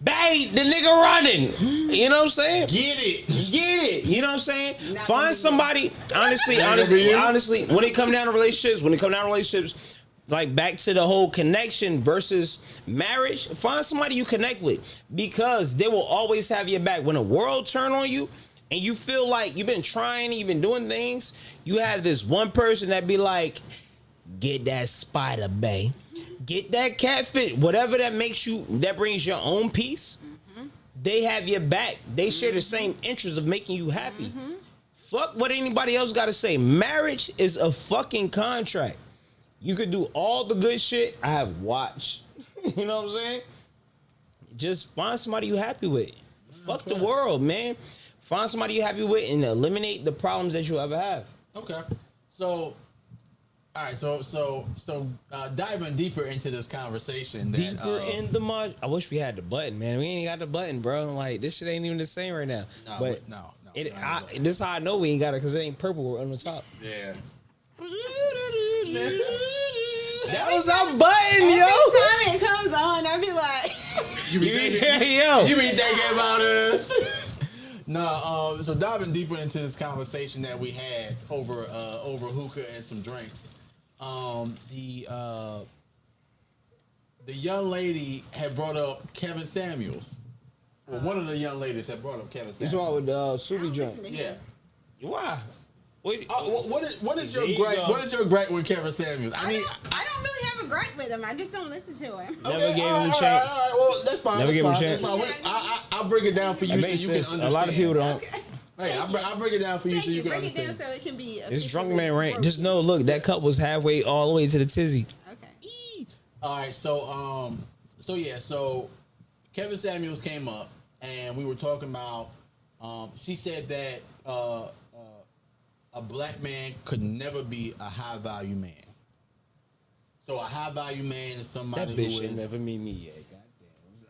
Babe, the nigga running. You know what I'm saying? Get it. You know what I'm saying? Find somebody, honestly, when it come down to relationships, like back to the whole connection versus marriage, find somebody you connect with because they will always have your back. When the world turn on you and you feel like you've been trying, you've been doing things, you have this one person that be like, get that spider, bae. Get that catfish, whatever that makes you, that brings your own peace. They have your back. They share the same interest of making you happy. Fuck what anybody else got to say. Marriage is a fucking contract. You could do all the good shit. I have watched. You know what I'm saying? Just find somebody you happy with. Fuck the world, man. Find somebody you happy with and eliminate the problems that you ever have. Okay. So, all right. So, diving deeper into this conversation. In the mud. I wish we had the button, man. We ain't got the button, bro. Like, this shit ain't even the same right now. No. This is how I know we ain't got it because it ain't purple on the top. Yeah. That was our button, yo. Every time it comes on, I be like, You be thinking about us. No, so diving deeper into this conversation that we had over hookah and some drinks, the young lady had brought up Kevin Samuels. Well, one of the young ladies had brought up Kevin Samuels. This one with the Subi joint. Yeah. Why? What is your gripe? What is your gripe with Kevin Samuels? I don't really have a gripe with him. I just don't listen to him. Never gave him a chance. All right, well, that's fine. Never gave him a chance. I'll break it down for you so you can understand. A lot of people don't. Okay. Hey, I'll break it down for you so you can break understand. it down so it can be. It's drunk man rant. Just know, look, that cup was halfway all the way to the tizzy. Okay. All right, so Kevin Samuels came up and we were talking about. She said that a black man could never be a high value man. So a high value man is somebody That bitch who ain't is never meet me yet.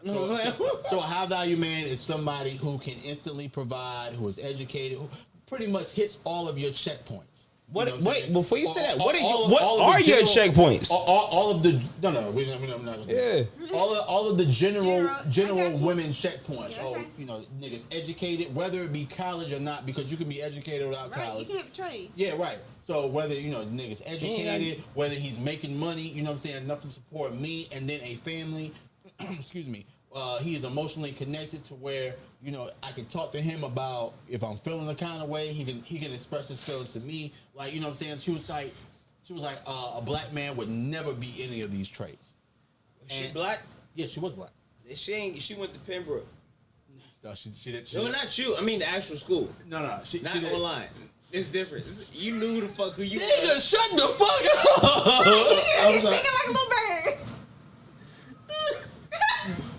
Goddamn. so a high value man is somebody who can instantly provide, who is educated, who pretty much hits all of your checkpoints. What? You know what I'm Wait, saying? before you say that, what all are of the your general- checkpoints? All of the we're not gonna do that. Yeah. All of the general I got you. women checkpoints. Yeah, okay. Niggas educated, whether it be college or not, because you can be educated without Right. You college. can have a trade. Yeah, right. So whether niggas educated, whether he's making money, you know what I'm saying, enough to support me and then a family. Excuse me. He is emotionally connected to where I can talk to him about if I'm feeling the kind of way. He can express his feelings to me. Like you know what I'm saying. She was like a black man would never be any of these traits. She black? Yeah, she was black. She went to Pembroke. No, she did. No, not you. I mean the actual school. No. She Not did. online. It's different. You knew who the fuck who you Nigga, were. shut the fuck up. He's singing like a little bird.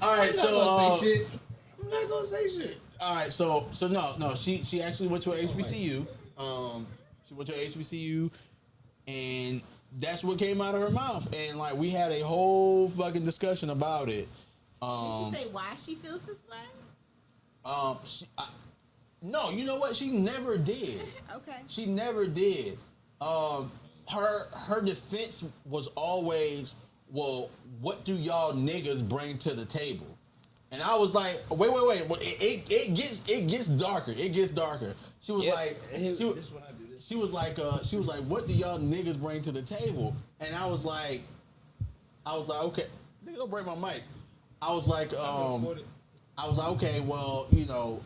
All right, I'm not gonna say shit. All right, so no. She actually went to a HBCU. She went to a HBCU, and that's what came out of her mouth. And like we had a whole fucking discussion about it. Did she say why she feels this way? No, you know what? She never did. Okay. She never did. Her defense was always, well, what do y'all niggas bring to the table? And I was like, wait. Well, it gets darker. It gets darker. She was she was like, what do y'all niggas bring to the table? And I was like, okay, nigga, don't break my mic. I was like, okay, well,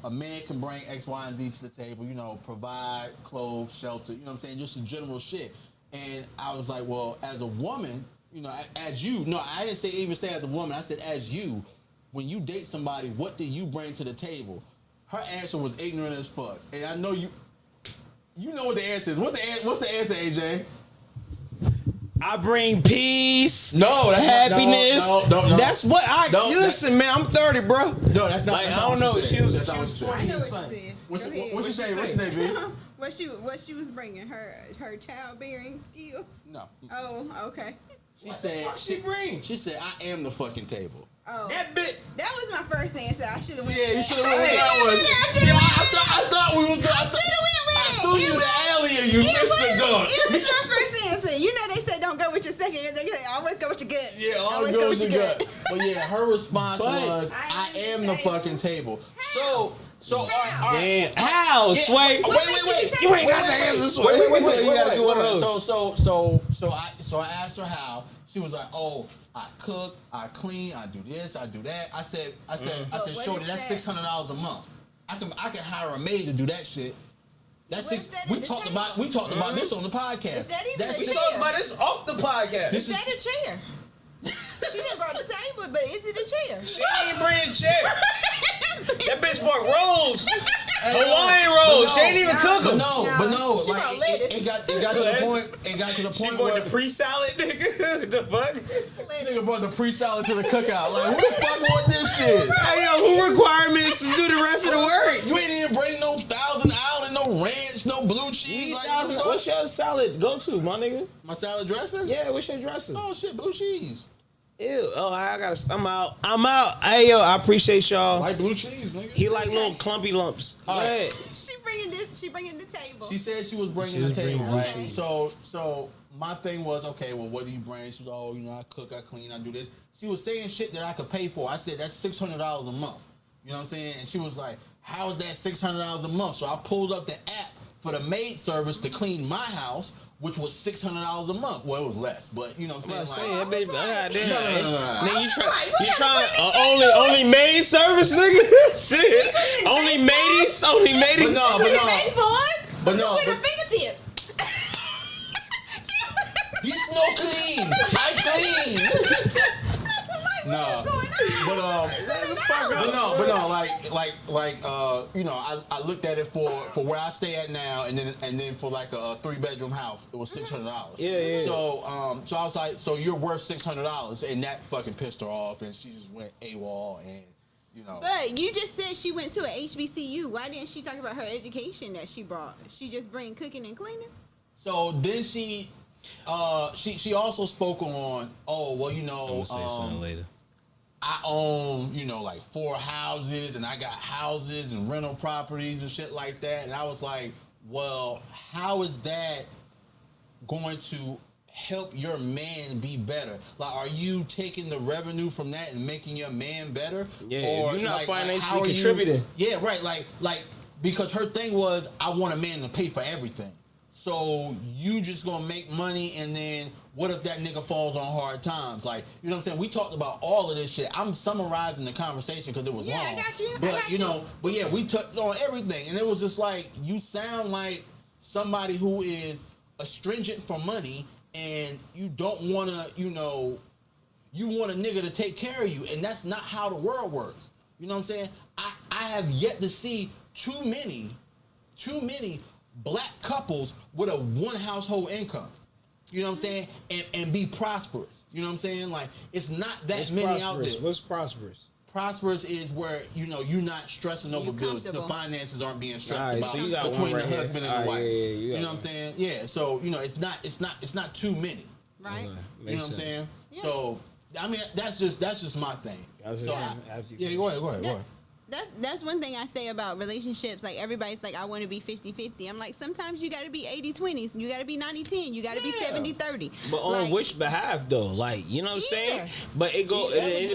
a man can bring X, Y, and Z to the table, provide clothes, shelter, you know what I'm saying, just the general shit. And I was like, well, as a woman, as you, no, I didn't even say as a woman, I said as you, when you date somebody, what do you bring to the table? Her answer was ignorant as fuck. And I know you know what the answer is. What's the answer, AJ? I bring peace. No, that's happiness. No. That's what listen, man. I'm 30, bro. No, that's not. Like, I don't know. She was 20 I know what you something. said. What you say? What you say, B? What she was bringing her childbearing skills. No. Oh, okay. She said. She said, I am the fucking table. Oh, That bit. that was my first answer. I should have went. Yeah, you with should have went with that one. I thought we was going. I threw you the alley and you missed the gun. It was your first answer. You know they say don't go with your second answer. They say always go with your gut. Yeah, always go with your gut. But yeah, her response was, I am the fucking table. So all right. Damn. How, Sway? Wait. You ain't got the answer, Sway. Wait. You gotta do one of those. So I asked her how. She was like, oh, I cook, I clean, I do this, I do that. I said, shorty, that's $600 a month. I can hire a maid to do that shit. That's What is that we in the talked chair? about this on the podcast. Is that even That's a We six- chair? talked about this off the podcast. Is that a chair? She didn't brought the table, but is it a chair? She ain't bring chair. That bitch brought rolls. Hey, Hawaiian but rolls. She ain't even cook them. But no, She like brought lettuce. it got to the point. It got to the She point brought where the pre-salad, nigga. The fuck? nigga brought the pre-salad to the cookout. Like, who the fuck want this shit? Hey, yo, who requirements to do the rest of the work? You ain't even bring no Thousand Island, no ranch, no blue cheese. Like, what the What's fuck? your salad go-to, my nigga? My salad dressing? Yeah, what's your dressing? Oh shit, blue cheese. Ew. Oh, I'm out. Hey, yo, I appreciate y'all. Like blue cheese, nigga. He like little clumpy lumps. All right. She bringing the table. She said she was bringing the table, right? So my thing was, okay, well, what do you bring? She was, I cook, I clean, I do this. She was saying shit that I could pay for. I said, that's $600 a month. You know what I'm saying? And she was like, how is that $600 a month? So I pulled up the app for the maid service to clean my house, which was $600 a month. Well, it was less, but you know what I'm saying? Like, baby, no. Nigga, you trying only maid service, nigga? Shit, only maidies. But no, with her fingertips. He's no clean. I clean. No, but you know, I looked at it for where I stay at now, and then for like a 3-bedroom house, it was $600. Yeah. So so I was like, so you're worth $600, and that fucking pissed her off, and she just went AWOL, and you know. But you just said she went to a HBCU. Why didn't she talk about her education that she brought? She just bring cooking and cleaning. So then she also spoke on, oh well, you know, I'm gonna say something later. I own, you know, like 4 houses, and I got houses and rental properties and shit like that. And I was like, well, how is that going to help your man be better? Like, are you taking the revenue from that and making your man better? Yeah, or you're not like, financially how are contributing. Yeah, right. Like because her thing was, I want a man to pay for everything. So you just gonna make money, and then what if that nigga falls on hard times? Like, you know what I'm saying? We talked about all of this shit. I'm summarizing the conversation because it was long. I got you. But but yeah, we touched on everything, and it was just like, you sound like somebody who is astringent for money, and you don't want to, you know, you want a nigga to take care of you, and that's not how the world works. You know what I'm saying? I have yet to see too many black couples with a 1 household income. You know what I'm saying? And be prosperous. You know what I'm saying? Like, it's not that many out there. What's prosperous? Prosperous is where, you know, you're not stressing over bills. The finances aren't being stressed about so between the husband and the wife. You know what I'm saying? Yeah. So, you know, it's not too many. Right. You know what I'm saying? Yeah. So, I mean, that's just my thing. So, go ahead. That's one thing I say about relationships. Like, everybody's like, I want to be 50-50. I'm like, sometimes you got to be 80-20. You got to be 90-10. You got to be 70-30. But on which behalf, though? Like, you know what I'm saying? But it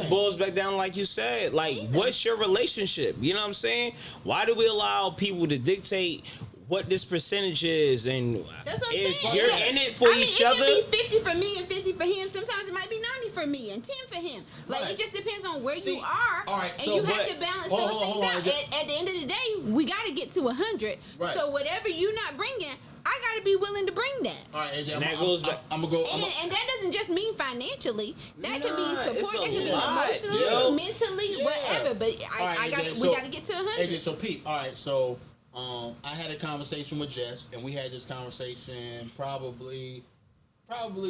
boils back down, like you said. Like, what's your relationship? You know what I'm saying? Why do we allow people to dictate what this percentage is? And that's what I'm if saying. you're in it for each other, it can be 50 for me and 50 for him. Sometimes it might be 90 for me and 10 for him. Like, it just depends on where you are. All right, and you have to balance those things out. At the end of the day, we got to get to 100. Right. So whatever you're not bringing, I got to be willing to bring that. All right, AJ, and that goes back. I'm gonna go. And that doesn't just mean financially. That can be support. That can be lot. emotionally, mentally, whatever. But we got to get to 100. AJ, so Pete, all right, so I had a conversation with Jess, and we had this conversation probably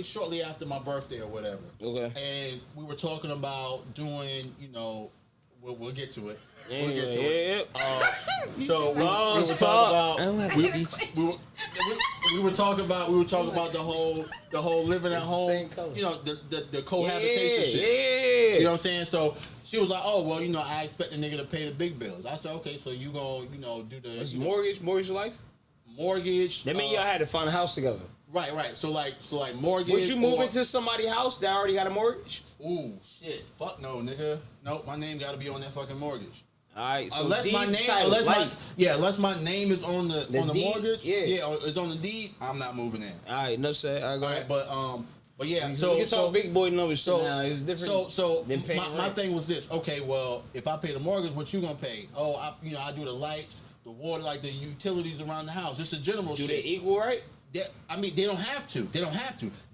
shortly after my birthday or whatever. Okay. And we were talking about doing, you know, we'll get to it. We'll get to it. So we were talking about the whole living at home, you know, the cohabitation shit. Yeah. You know what I'm saying? So she was like, oh, well, you know, I expect the nigga to pay the big bills. I said, okay, so you gonna, you know, do the mortgage life? Mortgage. That mean y'all had to find a house together. Right. So like mortgage. Would you move into somebody's house that already got a mortgage? Ooh, shit. Fuck no, nigga. Nope, my name gotta be on that fucking mortgage. All right, so unless my name is on the deed, mortgage, it's on the deed, I'm not moving in. All right, no say. All right, but yeah, it's all big boy numbers. So now it's different. So my thing was this. Okay, well, if I pay the mortgage, what you gonna pay? Oh, I do the lights, the water, like the utilities around the house. It's a general shit. Do they equal, right? I mean, they don't have to.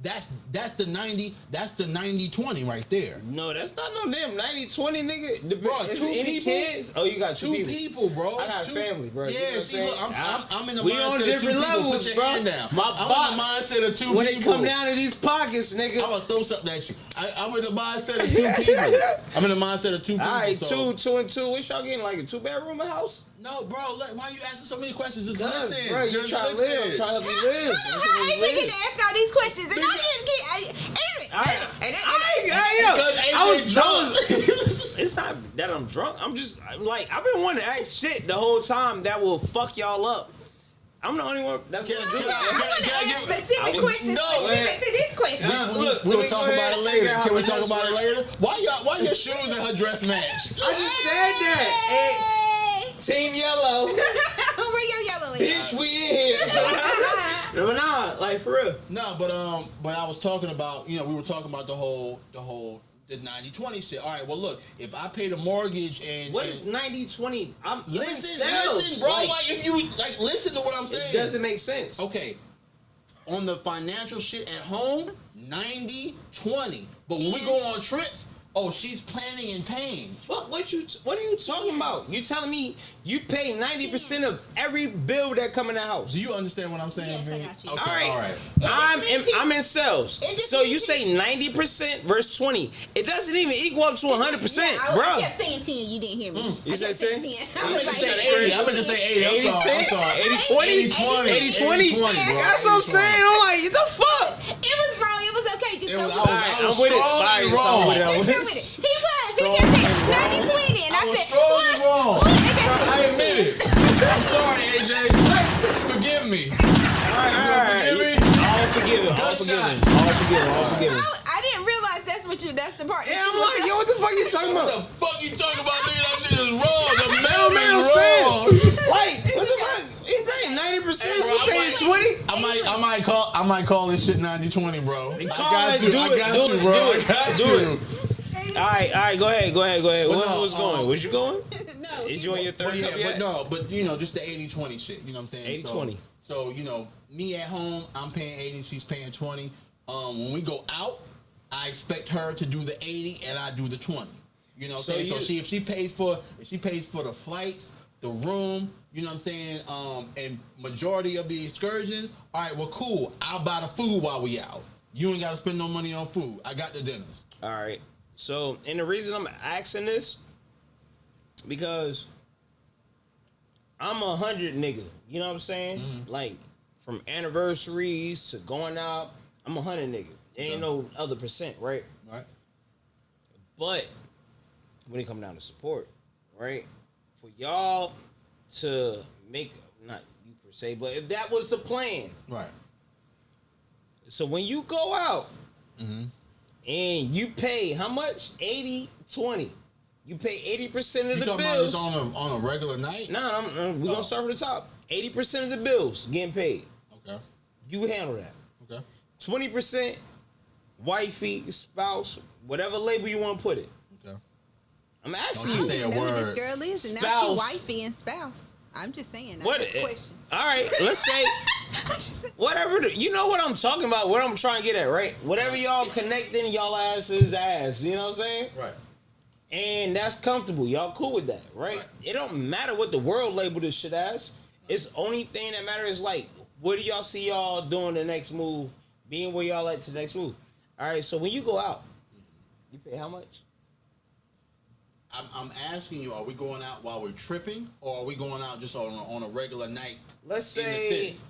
That's the 90. That's the 90-20 right there. No, that's not no damn 90-20, nigga. Bro, 2 people. Kids? Oh, you got 2 people, bro. I got a family, bro. Yeah, you know see, look, I'm in the we mindset on of different 2 levels, people. Put your hand down. I'm in the mindset of 2 people. When it come down to these pockets, nigga, I'm gonna throw something at you. I'm in the mindset of 2 people. I'm in the mindset of 2 people. All right, so. 2 and 2. What y'all getting, like a 2-bedroom house? No, bro. Why are you asking so many questions? Just listen. Bro, you trying to live. I'm trying to help you live. I ain't get to ask all these questions, and I was drunk. It's not that I'm drunk. I'm I've been wanting to ask shit the whole time that will fuck y'all up. I'm the only one that's gonna do it. I want to ask specific questions specific to this question. We'll talk about it later. Can we talk about it later? Why your shoes and her dress match? I just said that. Team yellow. Where your yellow is? Bitch, we in here. No, nah, like for real. No, but I was talking about, we were talking about the 90-20 shit. All right, well look, if I pay the mortgage and What is 90-20? Listen, bro. Like if you listen to what I'm saying. It doesn't make sense. Okay, on the financial shit at home, 90-20. But when we go on trips, she's planning and paying. Fuck, what are you talking about? You telling me you pay 90% of every bill that come in the house? Do you understand what I'm saying? Yes, I got you. Okay, all right. I'm in sales. So you say 90% versus 20. It doesn't even equal up to 100%, bro. I kept saying 10, you didn't hear me. You said 10? I was like, 80. I'm gonna just say 80. I'm sorry. 80-20? 80-20, bro. That's what I'm saying. I'm like, what the fuck? It was wrong. It was okay. Just go I was with it. strongly wrong. He was. He kept saying 90-20, and I said, strongly wrong. I admit it. I'm sorry, AJ. Forgive me. All right. Forgive me. All forgiven. I didn't realize that's the part. Yeah, I'm like, yo, what the fuck you talking about? What the fuck you talking about, nigga? That shit is wrong. The That mailman don't is make no wrong. sense. Like, what the fuck? Is that 90%? You paying 20? I might call this shit 90-20, bro. I got you, bro. I got you. All right, go ahead. What's going? Was you going? No. Is you on your third cup yet? But just the 80-20 shit. You know what I'm saying? 80-20. So me at home, I'm paying 80, she's paying 20. When we go out, I expect her to do the 80 and I do the 20. You know what I'm saying? So if she pays for the flights, the room, you know what I'm saying, and majority of the excursions, all right, well cool. I'll buy the food while we out. You ain't gotta spend no money on food. I got the dinners. All right. So, and the reason I'm asking this, because I'm 100 nigga. You know what I'm saying? Mm-hmm. Like, from anniversaries to going out, I'm 100 nigga. There ain't no other percent, right? Right. But when it come down to support, right? For y'all to make, not you per se, but if that was the plan. Right. So when you go out, Mm-hmm. and you pay how much? 80-20. You pay 80% of the You talking bills. about this on a regular night? Nah, we're gonna start from the top. 80% of the bills getting paid. Okay. You handle that. Okay. 20% wifey, spouse, whatever label you want to put it. Okay. I'm asking Don't you. say a know who this word. girl is, and now Spouse. she wifey and spouse. I'm just saying. What? That's a question. All right, let's say whatever. You know what I'm talking about. What I'm trying to get at, right? Whatever y'all connecting y'all asses ass. You know what I'm saying? Right. And that's comfortable. Y'all cool with that, right? It don't matter what the world label this shit as. It's only thing that matters is like, what do y'all see y'all doing the next move? Being where y'all at to the next move. All right, so when you go out, you pay how much? I'm asking you, are we going out while we're tripping, or are we going out just on a regular night? Let's in the say city?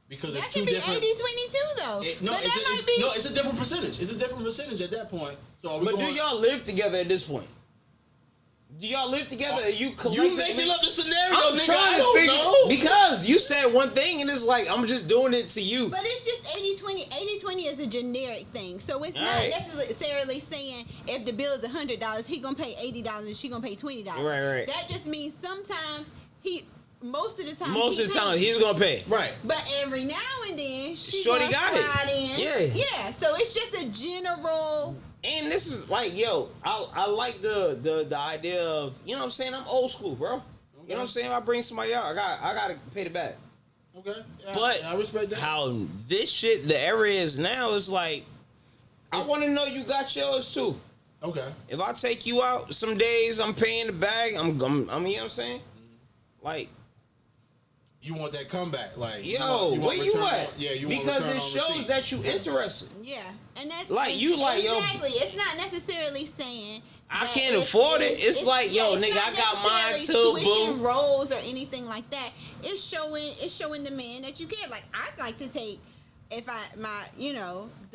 Because That it's two could be 80-20 different. too, though. It's a different percentage. It's a different percentage at that point. So are we but going? do y'all live together at this point? Do y'all live together? You collectively? You making up the scenario, I'm nigga. trying I to don't figure know. because you said one thing and it's like I'm just doing it to you. But it's just 80-20. 80-20 is a generic thing. So it's not Right. necessarily saying if the bill is $100, he gonna pay $80 and she gonna pay $20. Right. That just means sometimes most of the time He's gonna pay. Right. But every now and then she Shorty gonna got it. slide in. Yeah. So it's just a general. And this is like, yo, I like the idea of, you know what I'm saying? I'm old school, bro. You know what I'm saying? If I bring somebody out, I gotta pay the back. Okay. Yeah, But I respect that. how this shit, the era is now, is like, I want to know you got yours too. Okay. If I take you out, some days I'm paying the bag. I mean, you know what I'm saying? Like, You want that comeback, like yo, you want where you return at? on- yeah, you want because return it on shows receipt. that you interested. Yeah, and that's Like, you like, yo, exactly. It's not necessarily saying I that can't afford it. It's like, yo, it's nigga, not I got mine necessarily too, boo. switching roles or anything like that. It's showing the man that you care. Like, I'd like to take the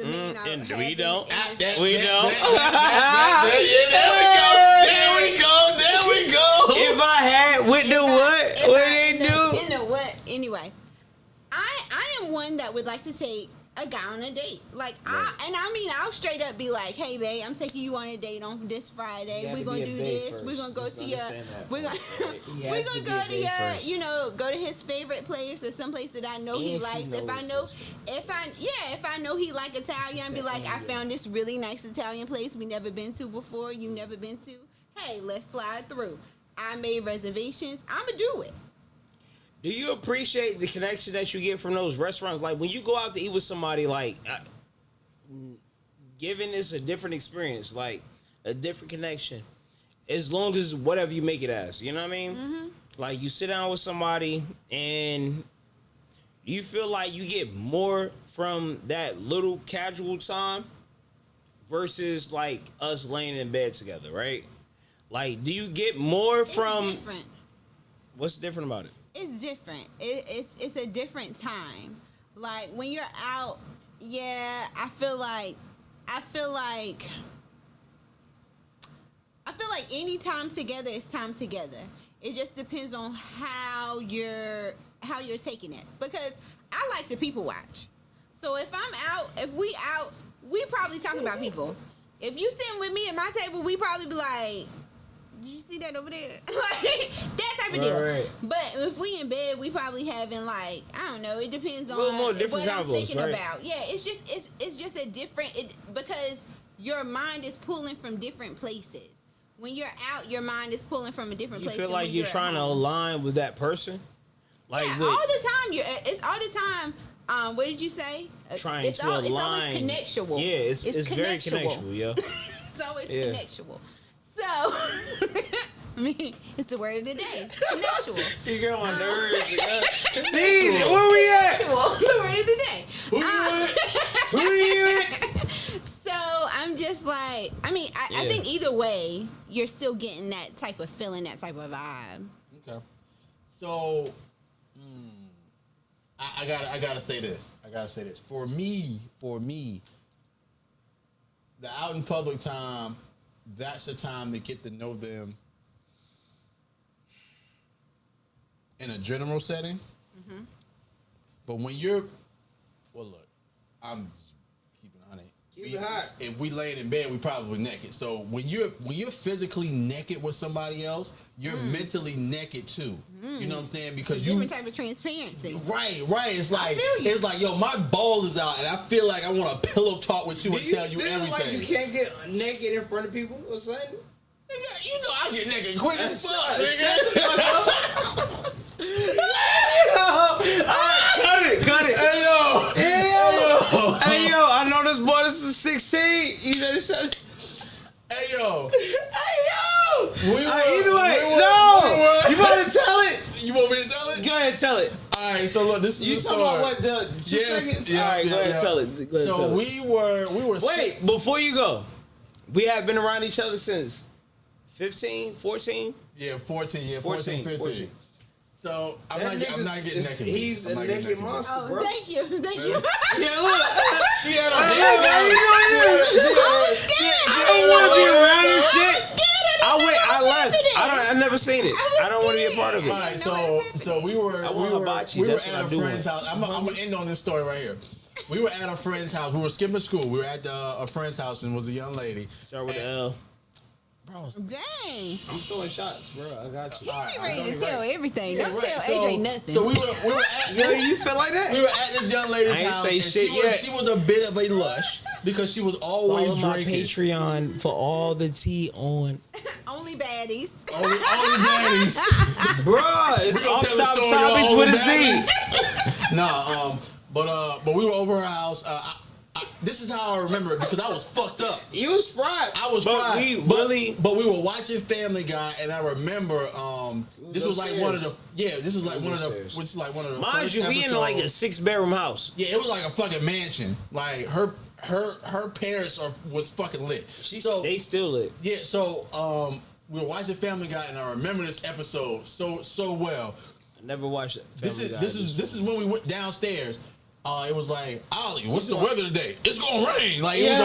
man I and have we in- don't. in- We don't. There we go. If I had with the what? if What I- they in the- do? In the what? Anyway, I am one that would like to take a guy on a date. Like, I'll straight up be like, hey, babe, I'm taking you on a date on this Friday. We're going to do this. We're going to go to your, we're going to go to your, you know, go to his favorite place or someplace that I know he likes. If I know he like Italian, I'd be like, I found this really nice Italian place we never been to before, you never been to. Hey, let's slide through. I made reservations. I'm going to do it. Do you appreciate the connection that you get from those restaurants? Like when you go out to eat with somebody, like giving this a different experience, like a different connection, as long as whatever you make it as, you know what I mean? Mm-hmm. Like you sit down with somebody and you feel like you get more from that little casual time versus like us laying in bed together, right? Like, do you get more from? Different. What's different about it? It's different. It's a different time. Like when you're out, I feel like any time together is time together. It just depends on how you're taking it. Because I like to people watch. So if we out, we probably talking about people. If you sitting with me at my table, we probably be like, did you see that over there? Like that type of deal. Right. But if we in bed, we probably having like, I don't know. It depends on more different what I'm thinking right? about. Yeah, it's just a different because your mind is pulling from different places. When you're out, your mind is pulling from a different place. You feel like you're trying to align with that person. Like all the time. It's all the time. What did you say? Trying to align. It's always connectual. Yeah, it's very connectual. Yeah. It's always connectual. So, I mean, it's the word of the day. Connectual. You get on nerves. See, where we at? The word of the day. Who you at? So, I'm just like, I think either way, you're still getting that type of feeling, that type of vibe. Okay. So, I gotta say this. For me, the out in public time, that's the time to get to know them in a general setting. Mm-hmm. But when look, I'm keeping it honey. Keep it hot. If we laying in bed, we probably naked. So when you're physically naked with somebody else, you're mentally naked too. You know what I'm saying? Because it's a different type of transparency. Right. It's like, yo, my balls is out, and I feel like I want to pillow talk with you and tell you everything. Like you can't get naked in front of people or something? Nigga, you know I get naked quick as fuck, nigga. Cut it. Hey yo, I know this boy. This is 16. You know this. Hey yo. Either way, no. You want to tell it? You want me to tell it? Go ahead, tell it. All right. So look, this is you the talking story. about what the 2 seconds? Yeah, all right, go ahead, tell it. So we were. Wait, before you go, we have been around each other since 15, 14. Yeah, 14. Yeah, 14, 15. 14. So I'm not getting naked. He's a naked monster, bro. Thank you. Yeah, look. She had a I don't want to be around this shit. I left. I never seen it. I don't want to be a part of it. All right, so we were at a friend's house. I'm gonna end on this story right here. We were at a friend's house. We were skipping school. We were at a friend's house and was a young lady. Start with the L. Bro, dang. I'm throwing shots, bro. I got you. He ready to tell everything. Don't tell AJ nothing. So we were at. You feel like that? We were at this young lady's house. I ain't say shit yet. She was a bit of a lush because she was always Follow drinking. My Patreon for all the tea on. Only baddies. Only baddies. Bruh, it's off top topics with a Z. Nah, but we were over her house. This is how I remember it because I was fucked up. You was fried. I was fried. But we were watching Family Guy, and I remember this was like one of the Mind first you, we in like a 6-bedroom house. Yeah, it was like a fucking mansion. Like her parents was fucking lit. They still lit. Yeah, so we were watching Family Guy, and I remember this episode so well. I never watched it. This is when we went downstairs. It was like, Ollie, what's the weather today? It's gonna rain. Like it was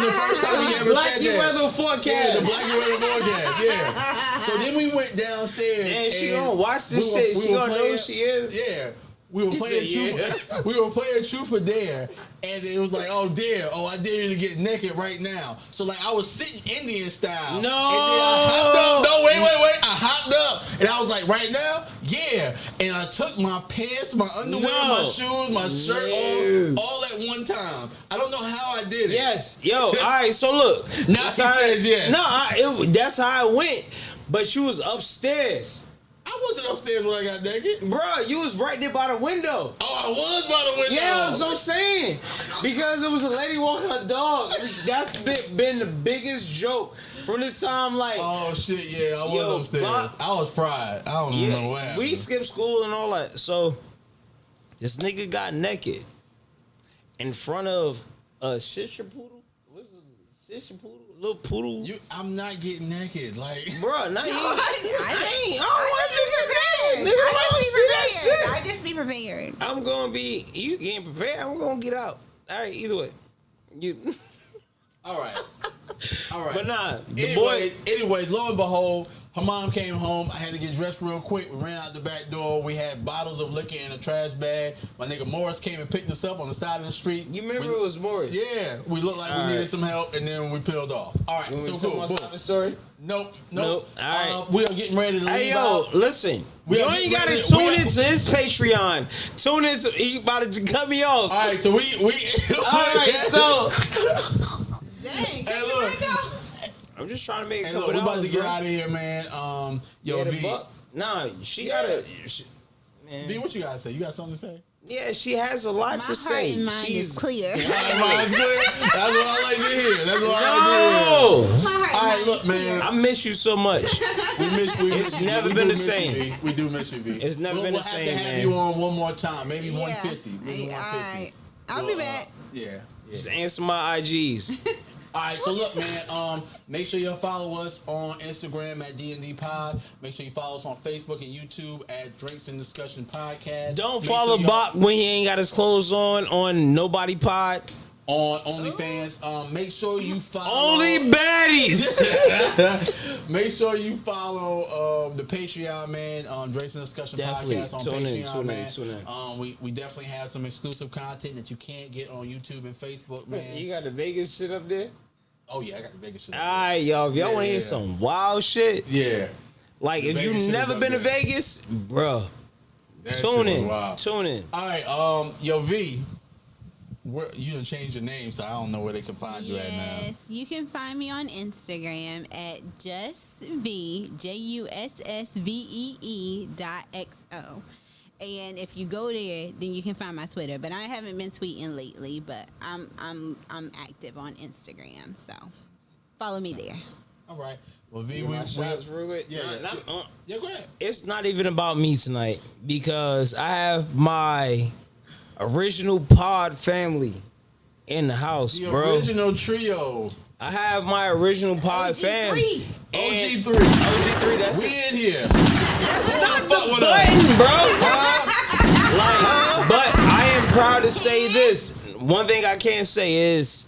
the first time we ever said that. Weather forecast. Yeah, the black weather forecast. Yeah. So then we went downstairs. And she gonna watch this shit. She gonna know who she is. Yeah. we were He playing said, we were playing Truth or Dare, and it was like, oh dare, oh I dare you to get naked right now. So like I was sitting Indian style. No. And then I hopped up. No, wait. I hopped up, and I was like, right now, yeah. And I took my pants, my underwear, my shoes, my shirt off, all at one time. I don't know how I did it. Yes, yo. All right, so look. Now he says yes. No, that's how it went. But you was upstairs. I wasn't upstairs when I got naked. Bro, you was right there by the window. Oh, I was by the window. Yeah, that's what I'm saying. Because it was a lady walking her dog. That's been the biggest joke from this time. Like, oh shit, yeah, I was upstairs. I was fried. I don't know what happened. We skipped school and all that. So this nigga got naked in front of a shishapoodle. What's a shishapoodle? Little poodle. I'm not getting naked, like, bro. Not you. I I just be prepared. I'm gonna be. You getting prepared? I'm gonna get out. All right. Either way, you. All right. But nah, the Anyways, lo and behold, her mom came home. I had to get dressed real quick. We ran out the back door. We had bottles of liquor in a trash bag. My nigga Morris came and picked us up on the side of the street. You remember it was Morris? Yeah. We looked like we needed some help, and then we peeled off. All right. So cool. The story? Nope. All right. We are getting ready to leave. Hey, yo, listen. You ain't got to tune into his Patreon. Tune in. He about to cut me off. All right. So we all right. So. Dang. Hey, look. I'm just trying to make a Hey, couple look, we about to get bro. out of here, man. Yo, V. Nah, she gotta. Man. V, what you gotta say? You got something to say? Yeah, she has a lot to say. My heart and mind is clear. Mine's clear. That's what I like to hear. That's what I like to hear. All right, look, man. I miss you so much. We miss It's never been the same. We do miss you, V. It's never been the same, man. We'll have to have you on one more time. Maybe 150. Maybe 150. Right. I'll be back. Yeah. Just answer my IGs. All right, so look, man. Make sure you follow us on Instagram at D&D Pod. Make sure you follow us on Facebook and YouTube at Drinks and Discussion Podcast. Don't follow Bach when he ain't got his clothes on Nobody Pod. On OnlyFans. Make sure you follow. Only baddies. Make sure you follow the Patreon, man. Drinks and Discussion Podcast on Patreon, man. We definitely have some exclusive content that you can't get on YouTube and Facebook, man. You got the Vegas shit up there? Oh yeah, I got the Vegas shit. All right, y'all. If y'all want to hear some wild shit, yeah. Like if you never been to Vegas, bro, tune in. Tune in. All right, yo V. You done changed your name, so I don't know where they can find you at now. Yes, you can find me on Instagram at JustV.XO. And if you go there, then you can find my Twitter. But I haven't been tweeting lately, but I'm active on Instagram, so follow me there. All right. Well, V, real quick. Yeah, go ahead. It's not even about me tonight because I have my original pod family in the house, the bro. Original trio. I have my original pod family. OG3. OG3, that's we it. in here. That's not the button, bro. But I am proud to say this. One thing I can say is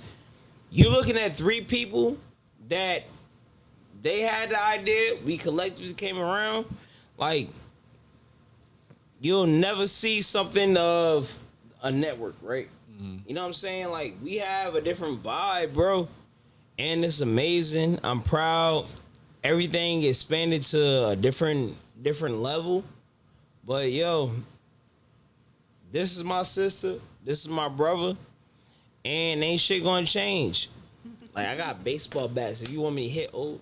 you looking at three people that they had the idea, we collectively came around, like you'll never see something of a network, right? Mm-hmm. You know what I'm saying? Like we have a different vibe, bro. And it's amazing. I'm proud. Everything expanded to a different level. But yo, this is my sister. This is my brother. And ain't shit gonna change. Like I got baseball bats. If you want me to hit old.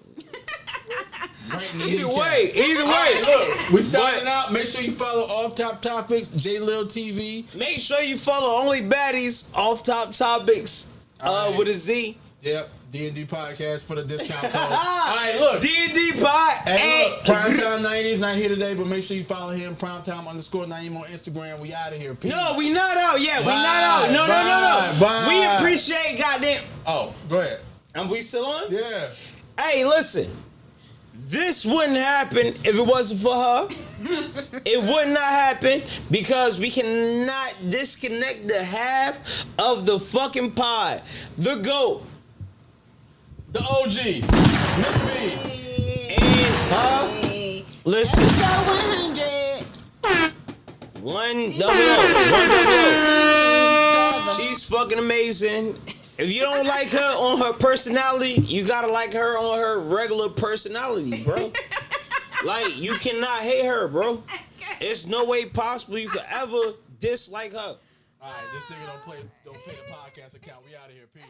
Either way. Right, look, we signing out. Make sure you follow Off Top Topics, J-Lil TV. Make sure you follow Only Baddies, Off Top Topics, with a Z. Yep. D&D Podcast for the discount code. All right, look. D&D Pod. And look, Primetime Naeem's not here today, but make sure you follow him, Primetime_Naeem on Instagram. We out of here. Peace. No, we not out yet. We not out. No. Bye. We appreciate goddamn. Oh, go ahead. And we still on? Yeah. Hey, listen. This wouldn't happen if it wasn't for her. It would not happen because we cannot disconnect the half of the fucking pod. The GOAT. The OG. Miss me. And, listen. Episode 100. One double O. Forever. She's fucking amazing. If you don't like her on her personality, you gotta like her on her regular personality, bro. Like, you cannot hate her, bro. It's no way possible you could ever dislike her. All right, this nigga don't pay the podcast account. We out of here. Peace.